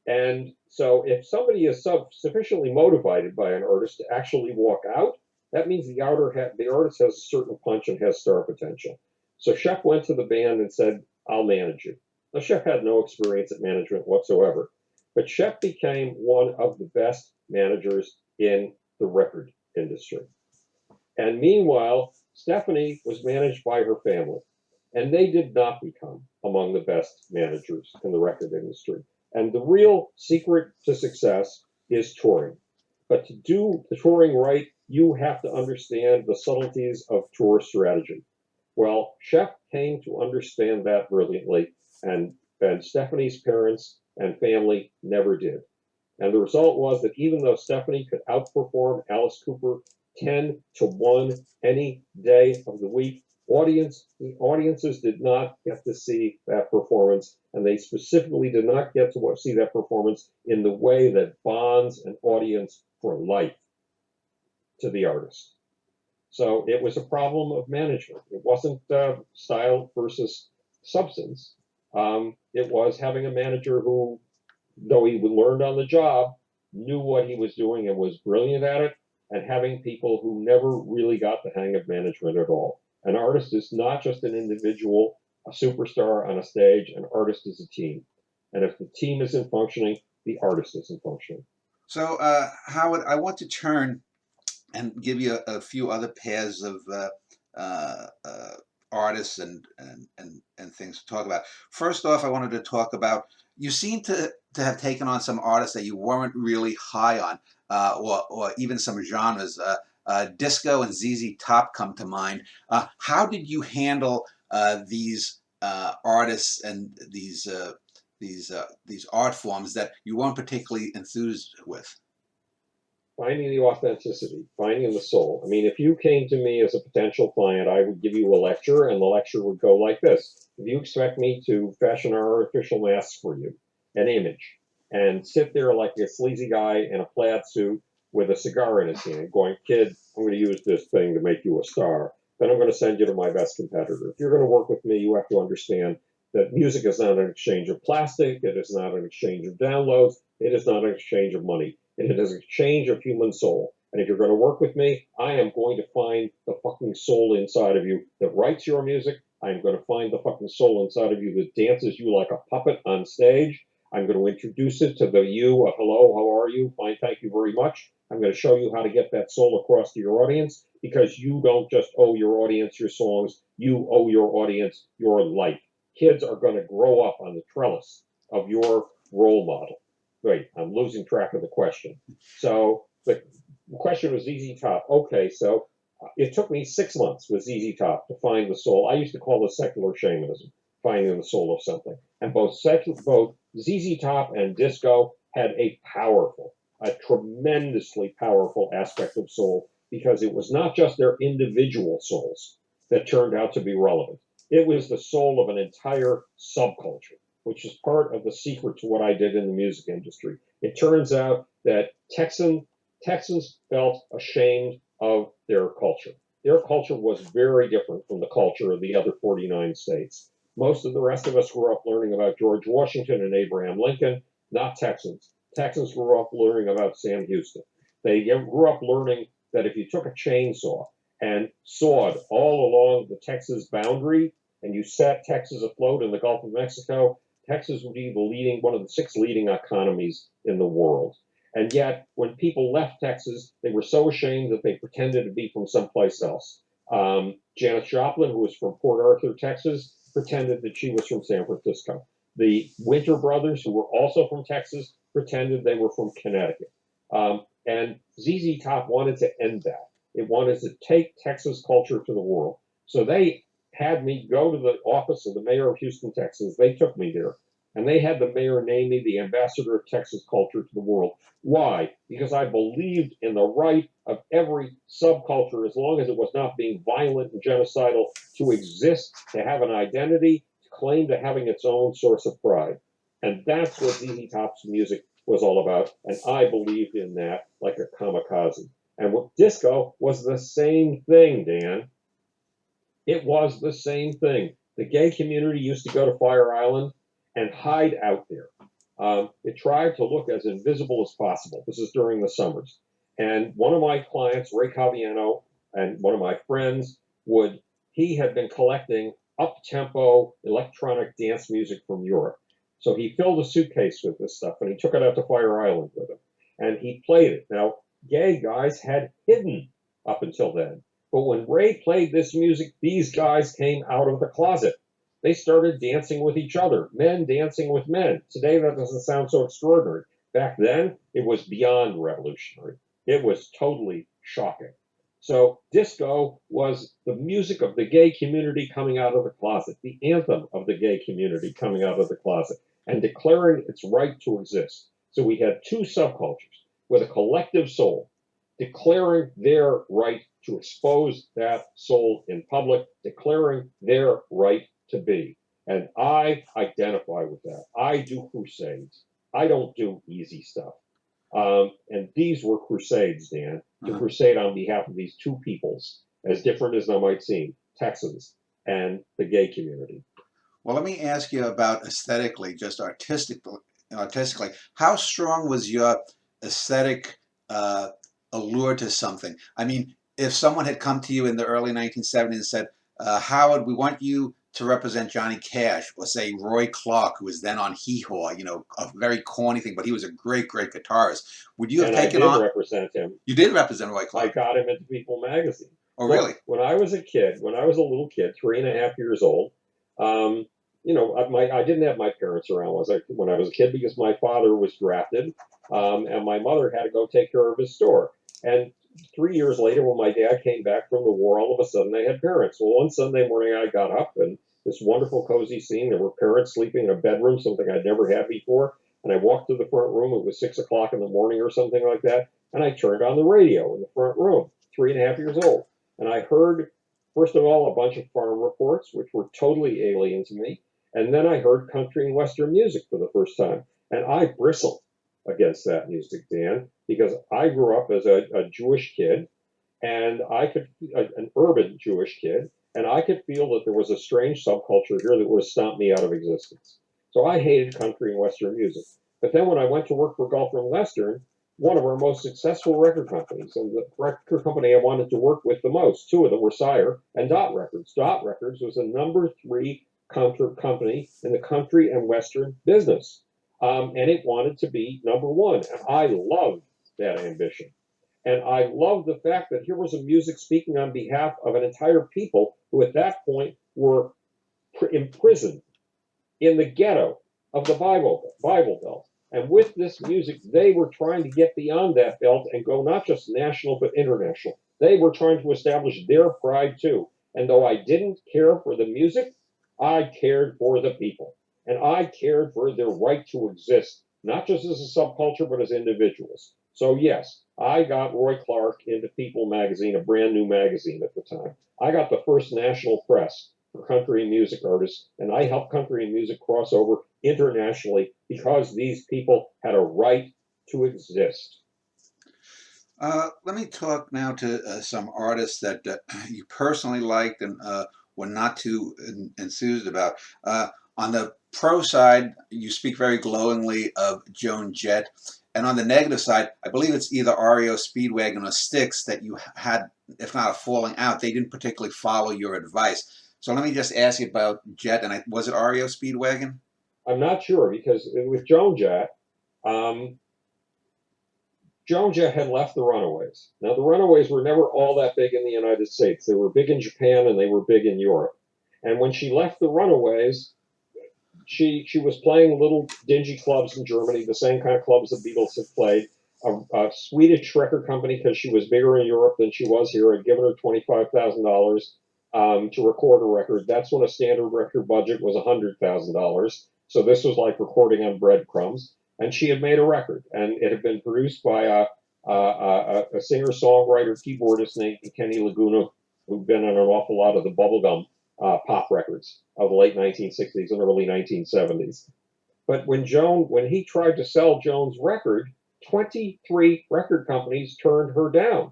B: And so if somebody is sufficiently motivated by an artist to actually walk out, that means the artist has a certain punch and has star potential. So Shep went to the band and said, I'll manage you. Now, Shep had no experience at management whatsoever, but Shep became one of the best managers in the record industry. And meanwhile, Stephanie was managed by her family, and they did not become among the best managers in the record industry. And the real secret to success is touring. But to do the touring right, you have to understand the subtleties of tour strategy. Well, Shep came to understand that brilliantly, and Stephanie's parents and family never did. And the result was that even though Stephanie could outperform Alice Cooper 10-1 any day of the week, audiences did not get to see that performance, and they specifically did not get to see that performance in the way that bonds an audience for life to the artist. So it was a problem of management. It wasn't style versus substance. It was having a manager who, though he learned on the job, knew what he was doing and was brilliant at it, and having people who never really got the hang of management at all. An artist is not just an individual, a superstar on a stage. An artist is a team. And if the team isn't functioning, the artist isn't functioning.
A: So, Howard, I want to turn and give you a few other pairs of artists and things to talk about. First off, I wanted to talk about, you seem to have taken on some artists that you weren't really high on, or even some genres. Disco and ZZ Top come to mind. How did you handle these artists and these art forms that you weren't particularly enthused with?
B: Finding the authenticity, finding the soul. I mean, if you came to me as a potential client, I would give you a lecture, and the lecture would go like this. If you expect me to fashion an artificial mask for you, an image, and sit there like a sleazy guy in a plaid suit with a cigar in his hand, going, kid, I'm going to use this thing to make you a star, then I'm going to send you to my best competitor. If you're going to work with me, you have to understand that music is not an exchange of plastic. It is not an exchange of downloads. It is not an exchange of money. It is an exchange of human soul. And if you're going to work with me, I am going to find the fucking soul inside of you that writes your music. I'm going to find the fucking soul inside of you that dances you like a puppet on stage. I'm going to introduce it to the you of hello, how are you? Fine, thank you very much. I'm going to show you how to get that soul across to your audience, because you don't just owe your audience your songs. You owe your audience your life. Kids are going to grow up on the trellis of your role model. Wait, I'm losing track of the question. So the question was ZZ Top. Okay, so it took me 6 months with ZZ Top to find the soul. I used to call this secular shamanism, finding the soul of something. And both ZZ Top and disco had a tremendously powerful aspect of soul, because it was not just their individual souls that turned out to be relevant. It was the soul of an entire subculture, which is part of the secret to what I did in the music industry. It turns out that Texans felt ashamed of their culture. Their culture was very different from the culture of the other 49 states. Most of the rest of us grew up learning about George Washington and Abraham Lincoln, not Texans. Texans grew up learning about Sam Houston. They grew up learning that if you took a chainsaw and sawed all along the Texas boundary, and you set Texas afloat in the Gulf of Mexico, Texas would be one of the 6 leading economies in the world. And yet, when people left Texas, they were so ashamed that they pretended to be from someplace else. Janis Joplin, who was from Port Arthur, Texas, pretended that she was from San Francisco. The Winter Brothers, who were also from Texas, pretended they were from Connecticut. And ZZ Top wanted to end that. It wanted to take Texas culture to the world. So they had me go to the office of the mayor of Houston, Texas. They took me there, and they had the mayor name me the ambassador of Texas culture to the world. Why? Because I believed in the right of every subculture, as long as it was not being violent and genocidal, to exist, to have an identity, claim to having its own source of pride. And that's what ZZ Top's music was all about. And I believed in that like a kamikaze. And what disco was the same thing, Dan. It was the same thing. The gay community used to go to Fire Island and hide out there. It tried to look as invisible as possible. This is during the summers. And one of my clients, Ray Caviano, and one of my friends he had been collecting up-tempo electronic dance music from Europe. So he filled a suitcase with this stuff and he took it out to Fire Island with him. And he played it. Now, gay guys had hidden up until then. But when Ray played this music, these guys came out of the closet. They started dancing with each other, men dancing with men. Today, that doesn't sound so extraordinary. Back then, it was beyond revolutionary. It was totally shocking. So disco was the music of the gay community coming out of the closet, the anthem of the gay community coming out of the closet, and declaring its right to exist. So we had two subcultures with a collective soul, declaring their right to expose that soul in public, declaring their right to be. And I identify with that. I do crusades. I don't do easy stuff. And these were crusades, Dan, to crusade on behalf of these two peoples, as different as they might seem, Texans and the gay community.
A: Well, let me ask you about aesthetically, just artistically. How strong was your aesthetic allure to something? I mean, if someone had come to you in the early 1970s and said, Howard, we want you to represent Johnny Cash, or say Roy Clark, who was then on Hee Haw, a very corny thing, but he was a great, great guitarist. Would you have taken on?
B: I did represent him.
A: You did represent Roy Clark.
B: I got him into People magazine.
A: Oh, really?
B: When I was a little kid, 3.5 years old, I didn't have my parents around when I was a kid because my father was drafted, and my mother had to go take care of his store. And 3 years later, when my dad came back from the war, all of a sudden they had parents. Well, one Sunday morning I got up and this wonderful cozy scene. There were parents sleeping in a bedroom, something I'd never had before. And I walked to the front room. It was 6 o'clock in the morning or something like that. And I turned on the radio in the front room, 3.5 years old. And I heard, first of all, a bunch of farm reports, which were totally alien to me. And then I heard country and Western music for the first time. And I bristled against that music, Dan, because I grew up as a Jewish kid, and an urban Jewish kid, and I could feel that there was a strange subculture here that would have stomped me out of existence. So I hated country and Western music. But then when I went to work for Gulf and Western, one of our most successful record companies, and the record company I wanted to work with the most, two of them were Sire and Dot Records. Dot Records was the #3 company in the country and Western business. And it wanted to be #1. And I loved that ambition. And I loved the fact that here was a music speaking on behalf of an entire people who at that point were imprisoned in the ghetto of the Bible Belt. And with this music, they were trying to get beyond that belt and go not just national, but international. They were trying to establish their pride too. And though I didn't care for the music, I cared for the people. And I cared for their right to exist, not just as a subculture, but as individuals. So yes, I got Roy Clark into People magazine, a brand new magazine at the time. I got the first national press for country and music artists, and I helped country and music cross over internationally because these people had a right to exist.
A: Let me talk now to some artists that you personally liked and were not too enthused about. On the pro side, you speak very glowingly of Joan Jett. And on the negative side, I believe it's either REO Speedwagon or Styx that you had, if not a falling out. They didn't particularly follow your advice. So let me just ask you about Jett. And was it REO Speedwagon?
B: I'm not sure, because with Joan Jett, Joan Jett had left the Runaways. Now, the Runaways were never all that big in the United States. They were big in Japan and they were big in Europe. And when she left the Runaways, she was playing little dingy clubs in Germany, the same kind of clubs the Beatles had played. A Swedish record company, because she was bigger in Europe than she was here, had given her $25,000 to record a record. That's when a standard record budget was $100,000. So this was like recording on breadcrumbs. And she had made a record, and it had been produced by a singer-songwriter, keyboardist named Kenny Laguna, who'd been on an awful lot of the bubblegum pop records of the late 1960s and early 1970s. But when he tried to sell Joan's record, 23 record companies turned her down.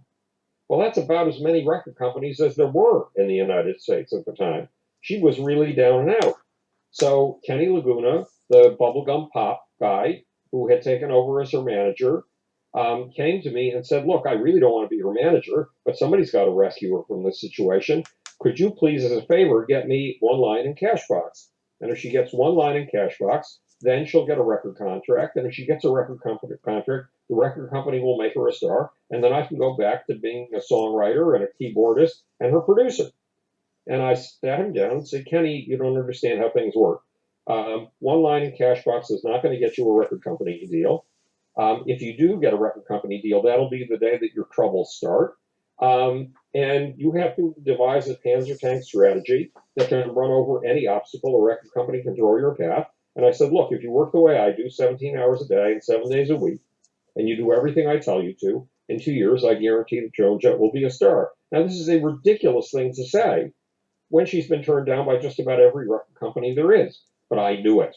B: Well, that's about as many record companies as there were in the United States at the time. She was really down and out. So Kenny Laguna, the bubblegum pop guy who had taken over as her manager, came to me and said, "Look, I really don't want to be her manager, but somebody's got to rescue her from this situation. Could you please, as a favor, get me one line in Cashbox? And if she gets one line in Cashbox, then she'll get a record contract. And if she gets a record contract, the record company will make her a star. And then I can go back to being a songwriter and a keyboardist and her producer." And I sat him down and said, "Kenny, you don't understand how things work. One line in Cashbox is not going to get you a record company deal. If you do get a record company deal, that'll be the day that your troubles start. And you have to devise a Panzer tank strategy that can run over any obstacle a record company can throw your path." And I said, "Look, if you work the way I do, 17 hours a day and 7 days a week, and you do everything I tell you to, in 2 years, I guarantee that Joan Jett will be a star." Now, this is a ridiculous thing to say when she's been turned down by just about every record company there is. But I knew it.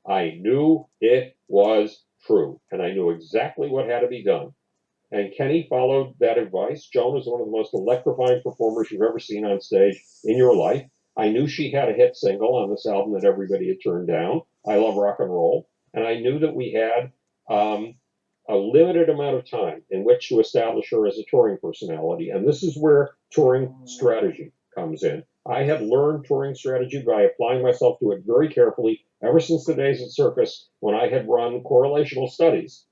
B: I knew it was true, and I knew exactly what had to be done. And Kenny followed that advice. Joan is one of the most electrifying performers you've ever seen on stage in your life. I knew she had a hit single on this album that everybody had turned down, "I Love Rock and Roll." And I knew that we had a limited amount of time in which to establish her as a touring personality. And this is where touring strategy comes in. I had learned touring strategy by applying myself to it very carefully ever since the days at Circus, when I had run correlational studies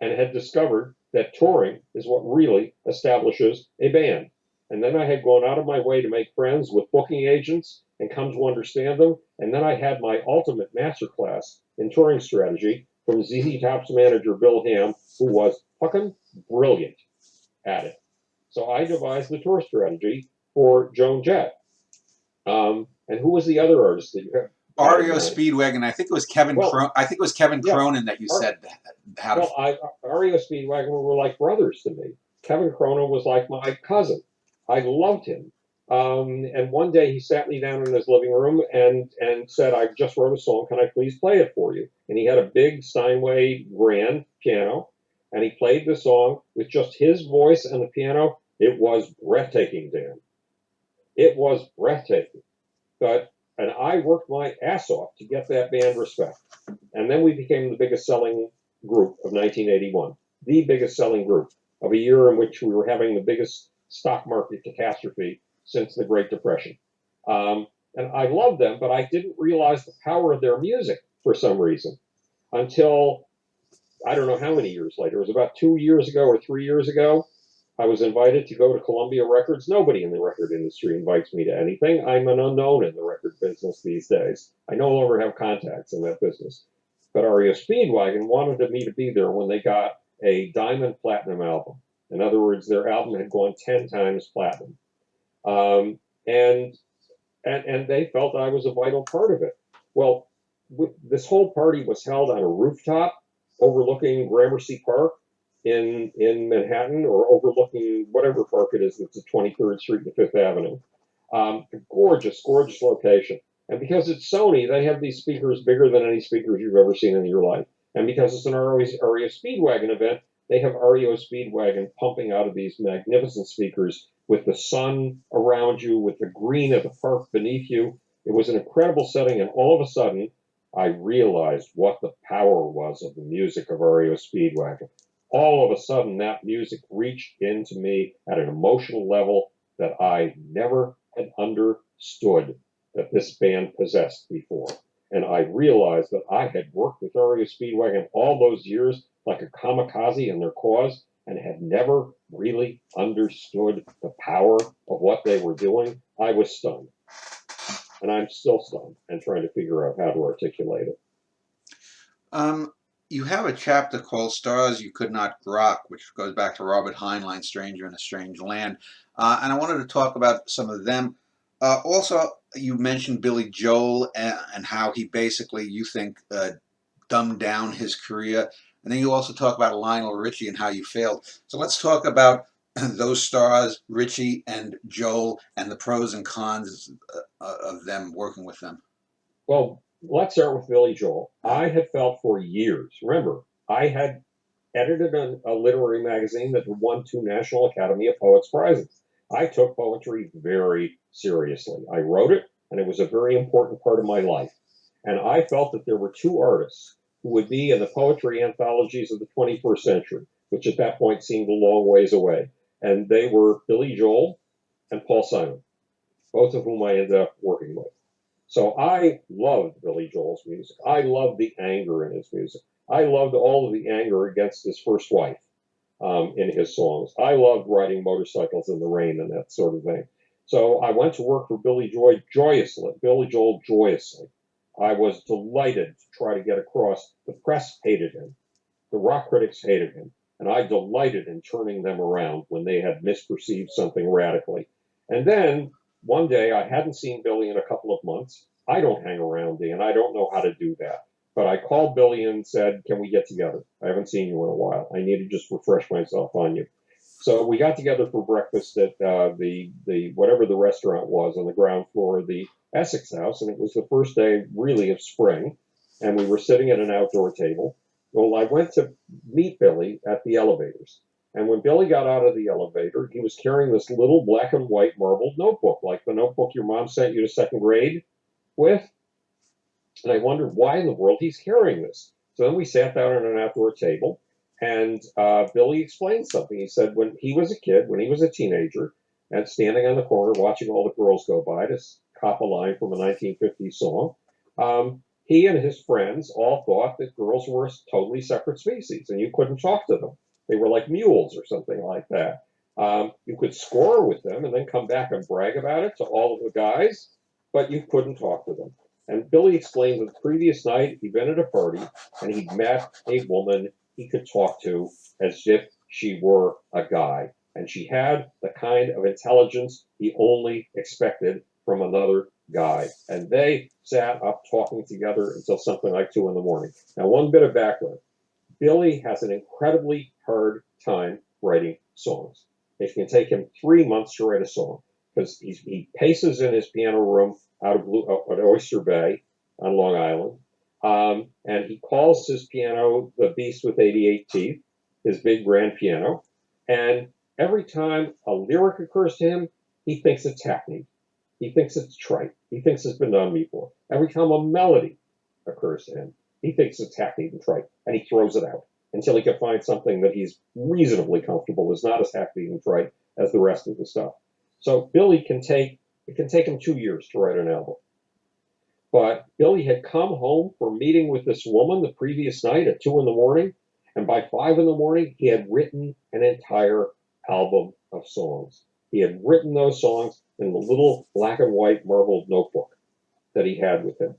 B: and had discovered that touring is what really establishes a band. And then I had gone out of my way to make friends with booking agents and come to understand them. And then I had my ultimate masterclass in touring strategy from ZZ Top's manager, Bill Ham, who was fucking brilliant at it. So I devised the tour strategy for Joan Jett. And who was the other artist that you have?
A: REO Speedwagon. I think it was Kevin.
B: Well,
A: I think it was Kevin
B: yeah,
A: Cronin that you said how to.
B: well, REO Speedwagon were like brothers to me. Kevin Cronin was like my cousin. I loved him. And one day he sat me down in his living room and said, "I just wrote a song. Can I please play it for you?" And he had a big Steinway grand piano, and he played the song with just his voice and the piano. It was breathtaking, Dan. It was breathtaking. And I worked my ass off to get that band respect. And then we became the biggest selling group of 1981, the biggest selling group of a year in which we were having the biggest stock market catastrophe since the Great Depression. And I loved them, but I didn't realize the power of their music for some reason until I don't know how many years later. It was about 2 years ago or 3 years ago. I was invited to go to Columbia Records. Nobody in the record industry invites me to anything. I'm an unknown in the record business these days. I no longer have contacts in that business. But REO Speedwagon wanted me to be there when they got a diamond platinum album. In other words, their album had gone 10 times platinum. And they felt I was a vital part of it. Well, this whole party was held on a rooftop overlooking Gramercy Park in Manhattan, or overlooking whatever park it is that's at 23rd Street and 5th Avenue. Gorgeous, gorgeous location. And because it's Sony, they have these speakers bigger than any speakers you've ever seen in your life. And because it's an REO Speedwagon event, they have REO Speedwagon pumping out of these magnificent speakers with the sun around you, with the green of the park beneath you. It was an incredible setting, and all of a sudden, I realized what the power was of the music of REO Speedwagon. All of a sudden, that music reached into me at an emotional level that I never had understood that this band possessed before. And I realized that I had worked with REO Speedwagon all those years like a kamikaze in their cause and had never really understood the power of what they were doing. I was stunned. And I'm still stunned and trying to figure out how to articulate it.
A: You have a chapter called Stars You Could Not Grok, which goes back to Robert Heinlein's Stranger in a Strange Land. And I wanted to talk about some of them. Also, you mentioned Billy Joel and how he basically, you think, dumbed down his career. And then you also talk about Lionel Richie and how you failed. So let's talk about those stars, Richie and Joel, and the pros and cons of them working with them?
B: Well, let's start with Billy Joel. I had felt for years, remember, I had edited a literary magazine that won 2 National Academy of Poets prizes. I took poetry very seriously. I wrote it, and it was a very important part of my life. And I felt that there were 2 artists who would be in the poetry anthologies of the 21st century, which at that point seemed a long ways away. And they were Billy Joel and Paul Simon, both of whom I ended up working with. So I loved Billy Joel's music. I loved the anger in his music. I loved all of the anger against his first wife in his songs. I loved riding motorcycles in the rain and that sort of thing. So I went to work for Billy Joel joyously. I was delighted to try to get across. The press hated him. The rock critics hated him. And I delighted in turning them around when they had misperceived something radically. And then one day, I hadn't seen Billy in a couple of months. I don't hang around, Dan. I don't know how to do that. But I called Billy and said, can we get together? I haven't seen you in a while. I need to just refresh myself on you. So we got together for breakfast at the whatever the restaurant was on the ground floor of the Essex House, and it was the first day really of spring, and we were sitting at an outdoor table. Well, I went to meet Billy at the elevators. And when Billy got out of the elevator, he was carrying this little black and white marbled notebook, like the notebook your mom sent you to second grade with. And I wondered why in the world he's carrying this. So then we sat down at an outdoor table, and Billy explained something. He said when he was a kid, when he was a teenager, and standing on the corner watching all the girls go by, to cop a line from a 1950s song, he and his friends all thought that girls were a totally separate species, and you couldn't talk to them. They were like mules or something like that. You could score with them and then come back and brag about it to all of the guys, but you couldn't talk to them. And Billy explained that the previous night he'd been at a party and he'd met a woman he could talk to as if she were a guy. And she had the kind of intelligence he only expected from another guy. And they sat up talking together until something like 2 in the morning. Now, one bit of background. Billy has an incredibly hard time writing songs. It can take him 3 months to write a song because he paces in his piano room out of Oyster Bay on Long Island. And he calls his piano the Beast with 88 Teeth, his big grand piano. And every time a lyric occurs to him, he thinks it's hackneyed. He thinks it's trite. He thinks it's been done before. Every time a melody occurs to him, he thinks it's hackneyed and trite, and he throws it out until he can find something that he's reasonably comfortable is not as hackneyed and trite as the rest of the stuff. So Billy it can take him 2 years to write an album. But Billy had come home from meeting with this woman the previous night at 2 in the morning, and by 5 in the morning, he had written an entire album of songs. He had written those songs in the little black and white marbled notebook that he had with him.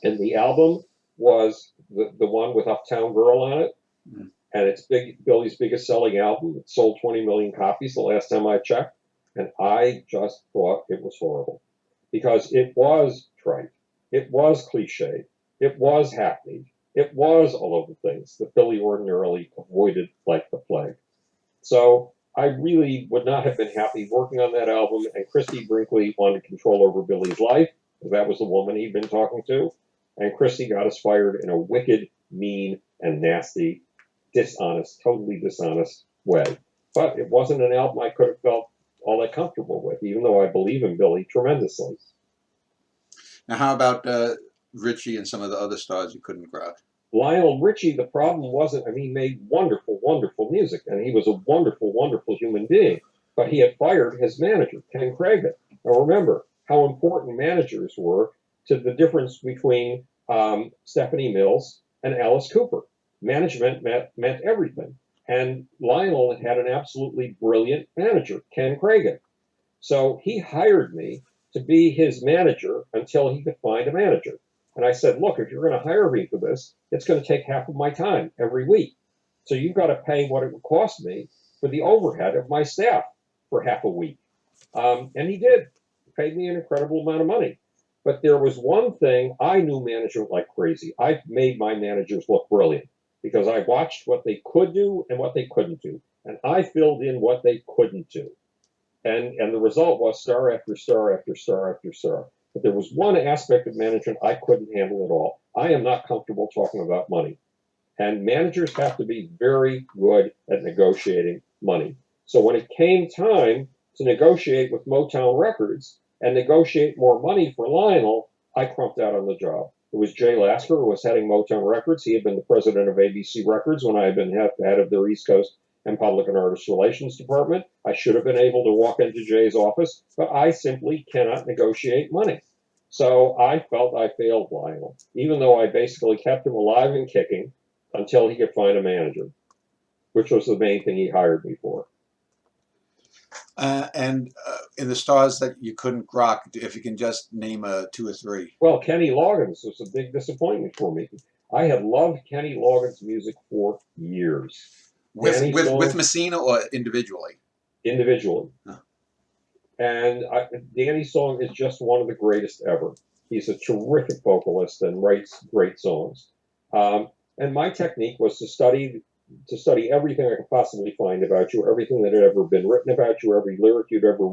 B: And the album was the one with Uptown Girl on it. Mm-hmm. And it's Billy's biggest selling album. It sold 20 million copies the last time I checked. And I just thought it was horrible because it was trite. It was cliched. It was hackneyed. It was all of the things that Billy ordinarily avoided like the plague. So I really would not have been happy working on that album. And Christy Brinkley wanted control over Billy's life because that was the woman he'd been talking to. And Christy got us fired in a wicked, mean, and nasty, dishonest, totally dishonest way. But it wasn't an album I could have felt all that comfortable with, even though I believe in Billy tremendously.
A: Now, how about Richie and some of the other stars you couldn't grab?
B: Lionel Richie, the problem wasn't, I mean, he made wonderful, wonderful music, and he was a wonderful, wonderful human being. But he had fired his manager, Ken Cragen. Now remember how important managers were to the difference between Stephanie Mills and Alice Cooper. Management meant everything. And Lionel had an absolutely brilliant manager, Ken Cragen. So he hired me to be his manager until he could find a manager. And I said, look, if you're going to hire me for this, it's going to take half of my time every week. So you've got to pay what it would cost me for the overhead of my staff for half a week. And he did. He paid me an incredible amount of money. But there was one thing, I knew management like crazy. I made my managers look brilliant because I watched what they could do and what they couldn't do. And I filled in what they couldn't do. And the result was star after star after star after star. But there was one aspect of management I couldn't handle at all. I am not comfortable talking about money. And managers have to be very good at negotiating money. So when it came time to negotiate with Motown Records and negotiate more money for Lionel, I crumped out on the job. It was Jay Lasker who was heading Motown Records. He had been the president of ABC Records when I had been head of their East Coast and Public and Artist Relations Department. I should have been able to walk into Jay's office, but I simply cannot negotiate money. So I felt I failed Lionel, even though I basically kept him alive and kicking until he could find a manager, which was the main thing he hired me for.
A: And in the stars that you couldn't rock, if you can just name two or three.
B: Well, Kenny Loggins was a big disappointment for me. I had loved Kenny Loggins' music for years.
A: With Messina or individually?
B: Individually.
A: Huh.
B: And Danny's song is just one of the greatest ever. He's a terrific vocalist and writes great songs. And my technique was to study everything I could possibly find about you, everything that had ever been written about you, every lyric you'd ever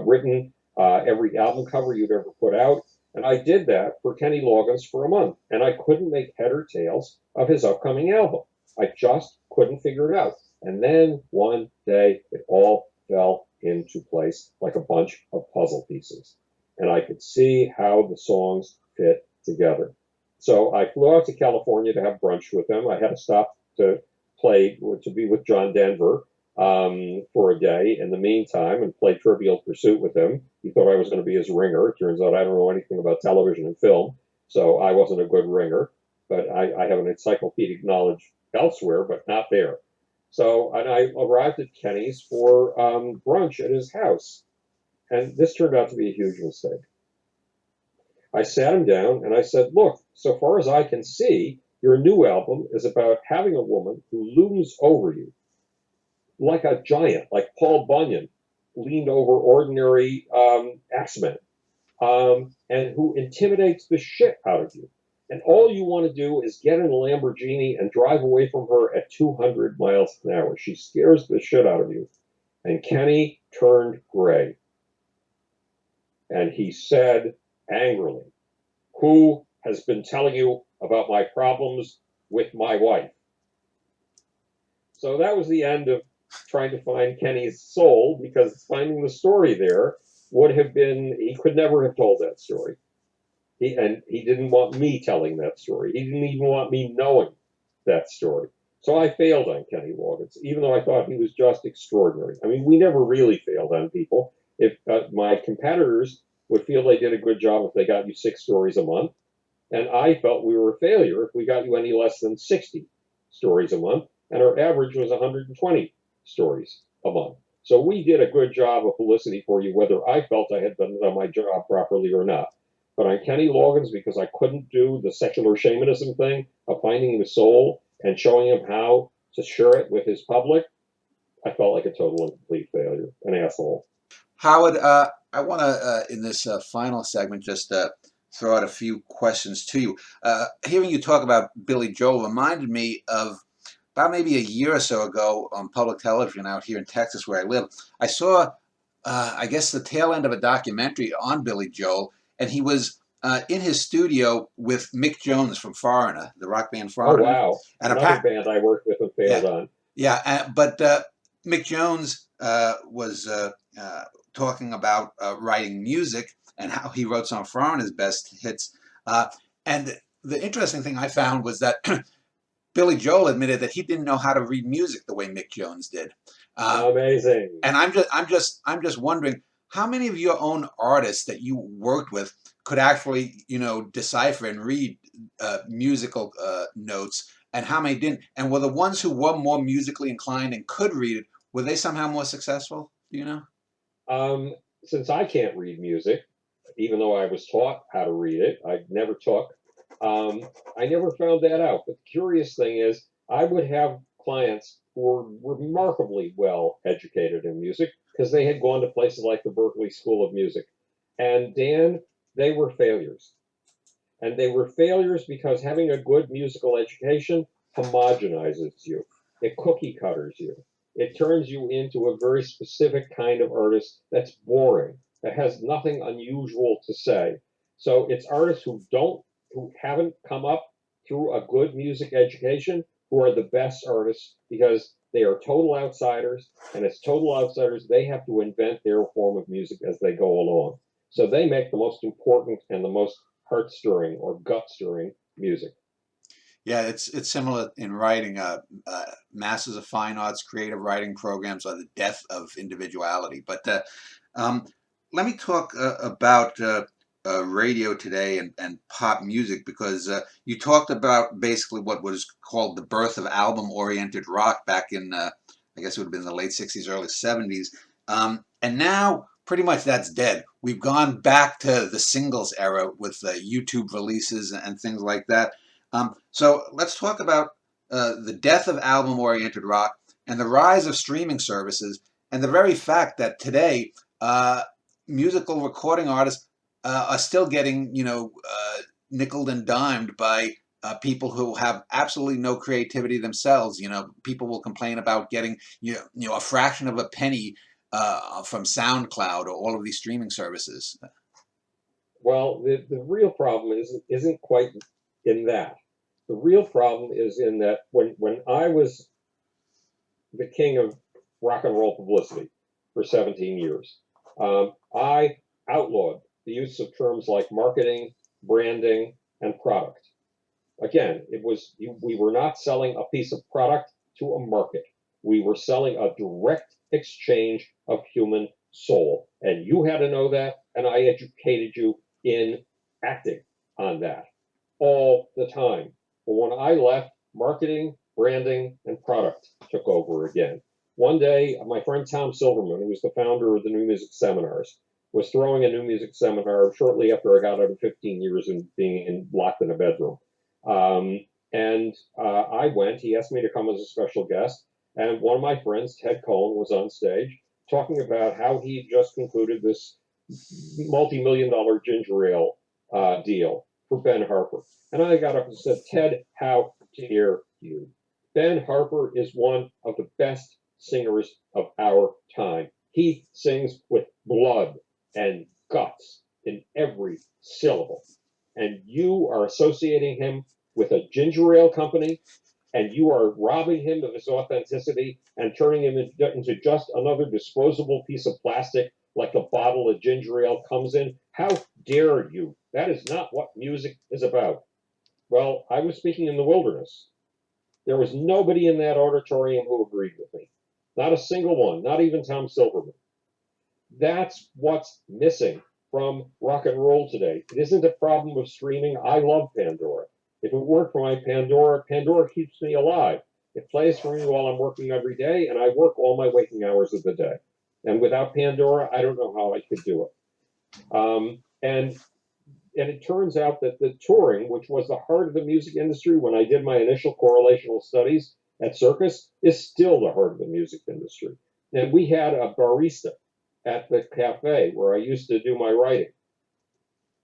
B: written, every album cover you'd ever put out. And I did that for Kenny Loggins for a month. And I couldn't make head or tails of his upcoming album. I just couldn't figure it out. And then one day it all fell into place like a bunch of puzzle pieces. And I could see how the songs fit together. So I flew out to California to have brunch with him. I had to stop to be with John Denver for a day in the meantime and play Trivial Pursuit with him. He thought I was going to be his ringer. It turns out I don't know anything about television and film, so I wasn't a good ringer. But I have an encyclopedic knowledge elsewhere, but not there. So, and I arrived at Kenny's for brunch at his house. And this turned out to be a huge mistake. I sat him down and I said, look, so far as I can see, your new album is about having a woman who looms over you like a giant, like Paul Bunyan leaned over ordinary axemen, and who intimidates the shit out of you. And all you want to do is get in a Lamborghini and drive away from her at 200 miles an hour. She scares the shit out of you. And Kenny turned gray. And he said angrily, who has been telling you about my problems with my wife? So that was the end of trying to find Kenny's soul, because finding the story there would have been, he could never have told that story. He didn't want me telling that story. He didn't even want me knowing that story. So I failed on Kenny Loggins, even though I thought he was just extraordinary. I mean, we never really failed on people. If my competitors would feel they did a good job if they got you 6 stories a month, and I felt we were a failure if we got you any less than 60 stories a month, and our average was 120 stories a month. So we did a good job of publicity for you, whether I felt I had done my job properly or not. But on Kenny Loggins, because I couldn't do the secular shamanism thing of finding his soul and showing him how to share it with his public, I felt like a total and complete failure, an asshole.
A: Howard, I want to, in this final segment, just throw out a few questions to you. Hearing you talk about Billy Joel reminded me of about maybe a year or so ago on public television out here in Texas where I live. I saw, I guess, the tail end of a documentary on Billy Joel, and he was in his studio with Mick Jones from Foreigner, the rock band Foreigner.
B: Oh, wow. And another band I worked with and failed on.
A: Yeah, but Mick Jones was talking about writing music and how he wrote some of Foreigner's best hits. And the interesting thing I found was that Billy Joel admitted that he didn't know how to read music the way Mick Jones did.
B: Amazing.
A: And I'm just wondering, how many of your own artists that you worked with could actually, decipher and read musical notes, and how many didn't? And were the ones who were more musically inclined and could read it, were they somehow more successful? Do you know?
B: Since I can't read music, even though I was taught how to read it, I never took. I never found that out. But the curious thing is, I would have clients who were remarkably well educated in music because they had gone to places like the Berklee School of Music. And Dan, they were failures. And they were failures because having a good musical education homogenizes you. It cookie cutters you. it turns you into a very specific kind of artist that's boring, that has nothing unusual to say. So it's artists who haven't come up through a good music education who are the best artists because they are total outsiders, and as total outsiders, they have to invent their form of music as they go along. So they make the most important and the most heart stirring or gut stirring music.
A: Yeah, it's similar in writing. Masters of Fine Arts, creative writing programs are the death of individuality. But um, let me talk about radio today and pop music because you talked about basically what was called the birth of album-oriented rock back in, I guess it would have been the late 60s, early 70s. And now pretty much that's dead. We've gone back to the singles era with YouTube releases and things like that. So let's talk about the death of album-oriented rock and the rise of streaming services, and the very fact that today musical recording artists are still getting, nickeled and dimed by people who have absolutely no creativity themselves. People will complain about getting, a fraction of a penny from SoundCloud or all of these streaming services.
B: Well, the real problem isn't quite in that. The real problem is in that when I was the king of rock and roll publicity for 17 years, I outlawed the use of terms like marketing, branding, and product. Again, we were not selling a piece of product to a market. We were selling a direct exchange of human soul. And you had to know that, and I educated you in acting on that all the time. But when I left, marketing, branding, and product took over again. One day, my friend Tom Silverman, who was the founder of the New Music Seminars, was throwing a new music seminar shortly after I got out of 15 years and being locked in a bedroom. I went. He asked me to come as a special guest, and one of my friends, Ted Cohen, was on stage talking about how he just concluded this multi-million-dollar ginger ale deal for Ben Harper. And I got up and said, Ted, how dare you? Ben Harper is one of the best singers of our time. He sings with blood and guts in every syllable. And you are associating him with a ginger ale company, and you are robbing him of his authenticity and turning him into just another disposable piece of plastic like a bottle of ginger ale comes in. How dare you? That is not what music is about. Well, I was speaking in the wilderness. There was nobody in that auditorium who agreed with me. Not a single one, not even Tom Silverman. That's what's missing from rock and roll today. It isn't a problem of streaming. I love Pandora. If it weren't for my Pandora, Pandora keeps me alive. It plays for me while I'm working every day, and I work all my waking hours of the day. And without Pandora, I don't know how I could do it. And it turns out that the touring, which was the heart of the music industry when I did my initial correlational studies at Circus, is still the heart of the music industry. And we had a barista at the cafe where I used to do my writing,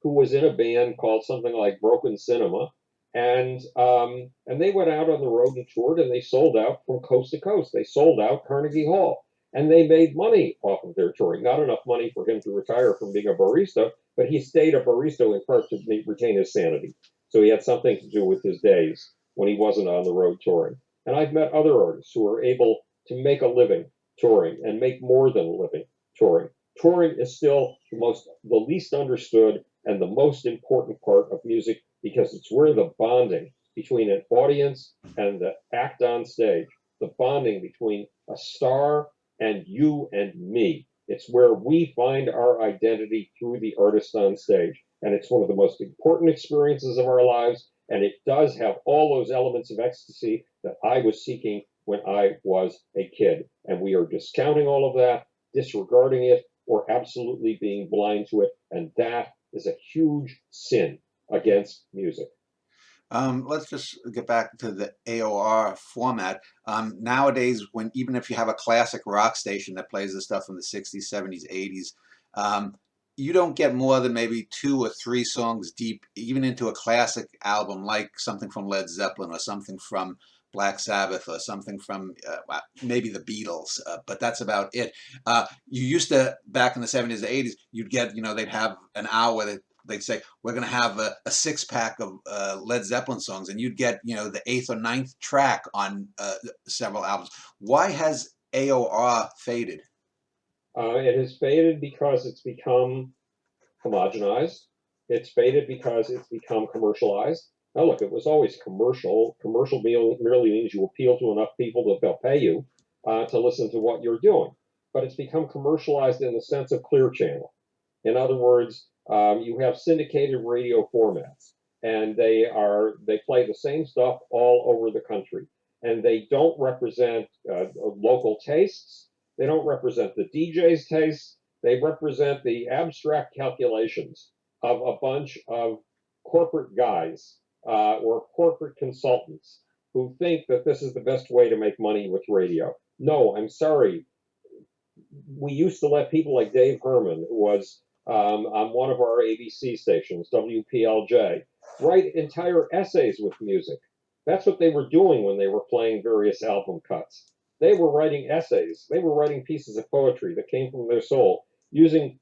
B: who was in a band called something like Broken Cinema, and they went out on the road and toured, and they sold out from coast to coast. They sold out Carnegie Hall, and they made money off of their touring. Not enough money for him to retire from being a barista, but he stayed a barista in part to retain his sanity. So he had something to do with his days when he wasn't on the road touring. And I've met other artists who are able to make a living touring and make more than a living touring. Touring is still the least understood and the most important part of music because it's where the bonding between an audience and the act on stage, the bonding between a star and you and me. It's where we find our identity through the artist on stage. And it's one of the most important experiences of our lives. And it does have all those elements of ecstasy that I was seeking when I was a kid. And we are discounting all of that, disregarding it, or absolutely being blind to it. And that is a huge sin against music.
A: Let's just get back to the AOR format. Nowadays, even if you have a classic rock station that plays the stuff from the 60s, 70s, 80s, you don't get more than maybe 2 or 3 songs deep, even into a classic album like something from Led Zeppelin or something from Black Sabbath or something from maybe the Beatles, but that's about it. You used to, back in the 70s, the 80s, you'd get, they'd have an hour that they'd say, we're going to have a six-pack of Led Zeppelin songs, and you'd get, the eighth or ninth track on several albums. Why has AOR faded?
B: It has faded because it's become homogenized. It's faded because it's become commercialized. Now, look, it was always commercial. Commercial merely means you appeal to enough people that they'll pay you to listen to what you're doing. But it's become commercialized in the sense of Clear Channel. In other words, you have syndicated radio formats, and they play the same stuff all over the country, and they don't represent local tastes. They don't represent the DJ's tastes. They represent the abstract calculations of a bunch of corporate guys or corporate consultants who think that this is the best way to make money with radio. No, I'm sorry. We used to let people like Dave Herman, who was on one of our ABC stations, WPLJ, write entire essays with music. That's what they were doing when they were playing various album cuts. They were writing essays. They were writing pieces of poetry that came from their soul, using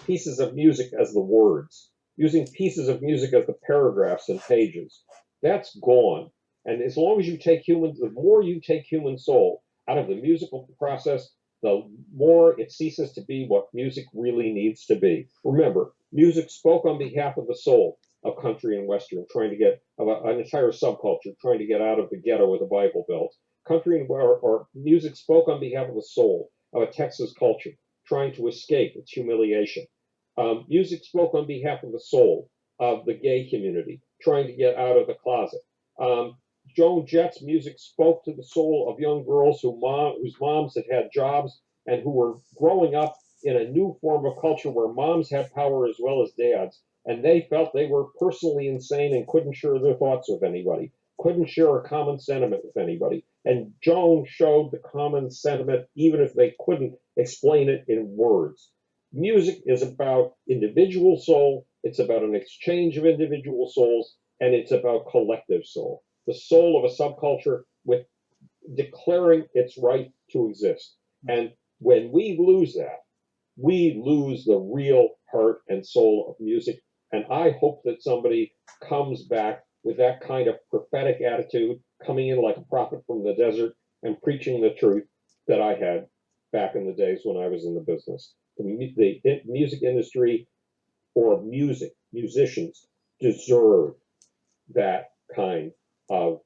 B: pieces of music as the words, using pieces of music as the paragraphs and pages. That's gone. And as long as the more you take human soul out of the musical process, the more it ceases to be what music really needs to be. Remember, music spoke on behalf of the soul of country and western, trying to get an entire subculture, trying to get out of the ghetto of the Bible Belt. Country or music spoke on behalf of the soul of a Texas culture, trying to escape its humiliation. Music spoke on behalf of the soul of the gay community, trying to get out of the closet. Joan Jett's music spoke to the soul of young girls whose moms had jobs and who were growing up in a new form of culture where moms had power as well as dads, and they felt they were personally insane and couldn't share their thoughts with anybody, couldn't share a common sentiment with anybody. And Joan showed the common sentiment even if they couldn't explain it in words. Music is about individual soul, it's about an exchange of individual souls, and it's about collective soul. The soul of a subculture with declaring its right to exist. And when we lose that, we lose the real heart and soul of music. And I hope that somebody comes back with that kind of prophetic attitude, coming in like a prophet from the desert and preaching the truth that I had back in the days when I was in the business. The music industry or musicians deserve that kind of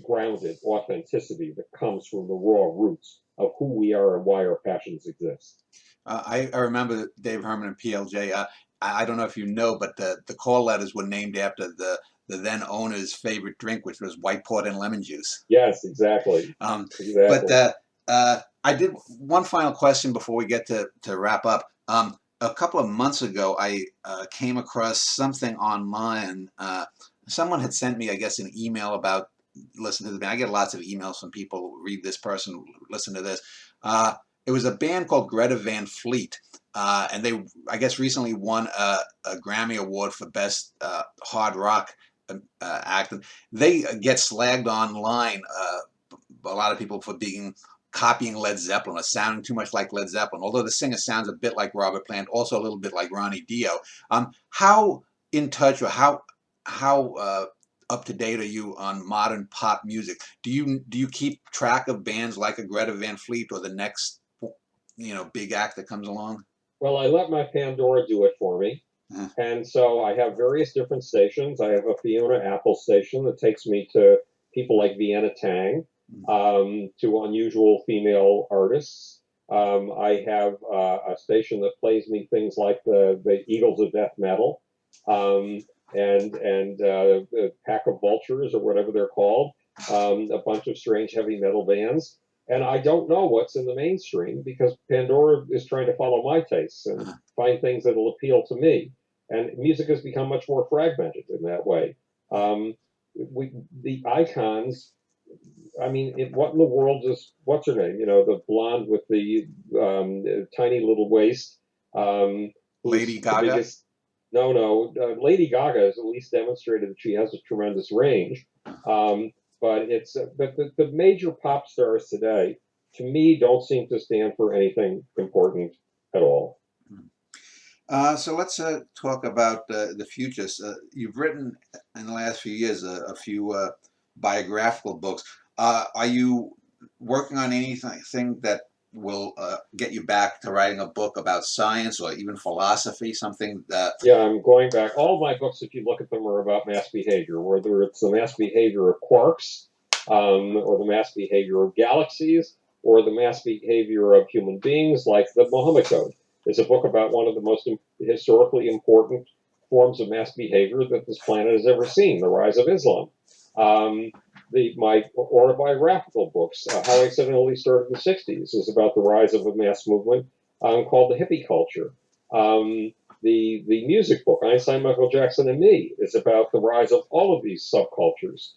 B: grounded authenticity that comes from the raw roots of who we are and why our passions exist.
A: I remember Dave Herman and PLJ. I don't know if you know, but the call letters were named after the then owner's favorite drink, which was white port and lemon juice.
B: Yes, exactly.
A: But I did one final question before we get to wrap up. A couple of months ago, I came across something online. Someone had sent me, I guess, an email about listen to the band. I get lots of emails from people, read this person, listen to this. It was a band called Greta Van Fleet, and they, I guess, recently won a Grammy Award for Best Hard Rock act. They get slagged online, a lot of people, for copying Led Zeppelin or sounding too much like Led Zeppelin, although the singer sounds a bit like Robert Plant, also a little bit like Ronnie Dio. How in touch or how up to date are you on modern pop music? Do you keep track of bands like a Greta Van Fleet or the next big act that comes along?
B: Well, I let my Pandora do it for me. And so I have various different stations. I have a Fiona Apple station that takes me to people like Vienna Tang, to unusual female artists. I have a station that plays me things like the Eagles of Death Metal, and a Pack of Vultures, or whatever they're called, a bunch of strange heavy metal bands. And I don't know what's in the mainstream because Pandora is trying to follow my tastes and find things that will appeal to me. And music has become much more fragmented in that way. The icons, I mean, what in the world is, what's her name? The blonde with the tiny little waist.
A: Lady Gaga?
B: No. Lady Gaga has at least demonstrated that she has a tremendous range. but the major pop stars today, to me, don't seem to stand for anything important at all.
A: So let's talk about the future. You've written in the last few years a few biographical books. Are you working on anything that will get you back to writing a book about science or even philosophy, something that...
B: Yeah, I'm going back. All of my books, if you look at them, are about mass behavior, whether it's the mass behavior of quarks, or the mass behavior of galaxies, or the mass behavior of human beings, like the Muhammad Code. It's a book about one of the most historically important forms of mass behavior that this planet has ever seen, the rise of Islam. My autobiographical books, How I Accidentally Started in the 60s, is about the rise of a mass movement called the hippie culture. The music book, Einstein, Michael Jackson, and Me, is about the rise of all of these subcultures.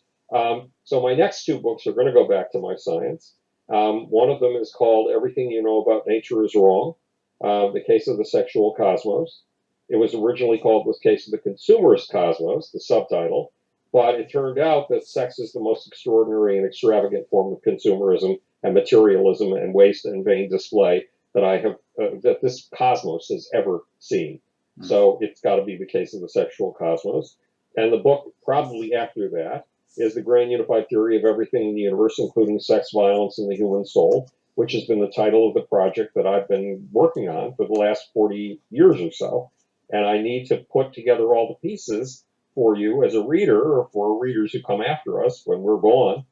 B: So my next two books are going to go back to my science. One of them is called Everything You Know About Nature is Wrong, The Case of the Sexual Cosmos. It was originally called The Case of the Consumerist Cosmos, the subtitle, but it turned out that sex is the most extraordinary and extravagant form of consumerism and materialism and waste and vain display that this cosmos has ever seen. So it's got to be The Case of the Sexual Cosmos. And the book probably after that is The Grand Unified Theory of Everything in the Universe, including sex, violence, and the human soul, which has been the title of the project that I've been working on for the last 40 years or so. And I need to put together all the pieces for you as a reader, or for readers who come after us when we're gone,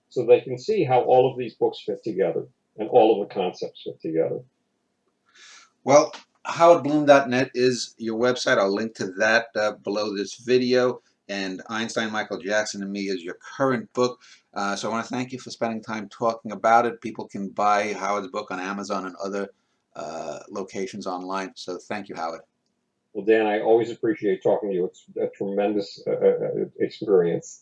B: so they can see how all of these books fit together and all of the concepts fit together.
A: Well, howardbloom.net is your website. I'll link to that below this video. And Einstein, Michael Jackson, and Me is your current book. So I want to thank you for spending time talking about it. People can buy Howard's book on Amazon and other locations online. So thank you, Howard.
B: Well, Dan, I always appreciate talking to you. It's a tremendous experience.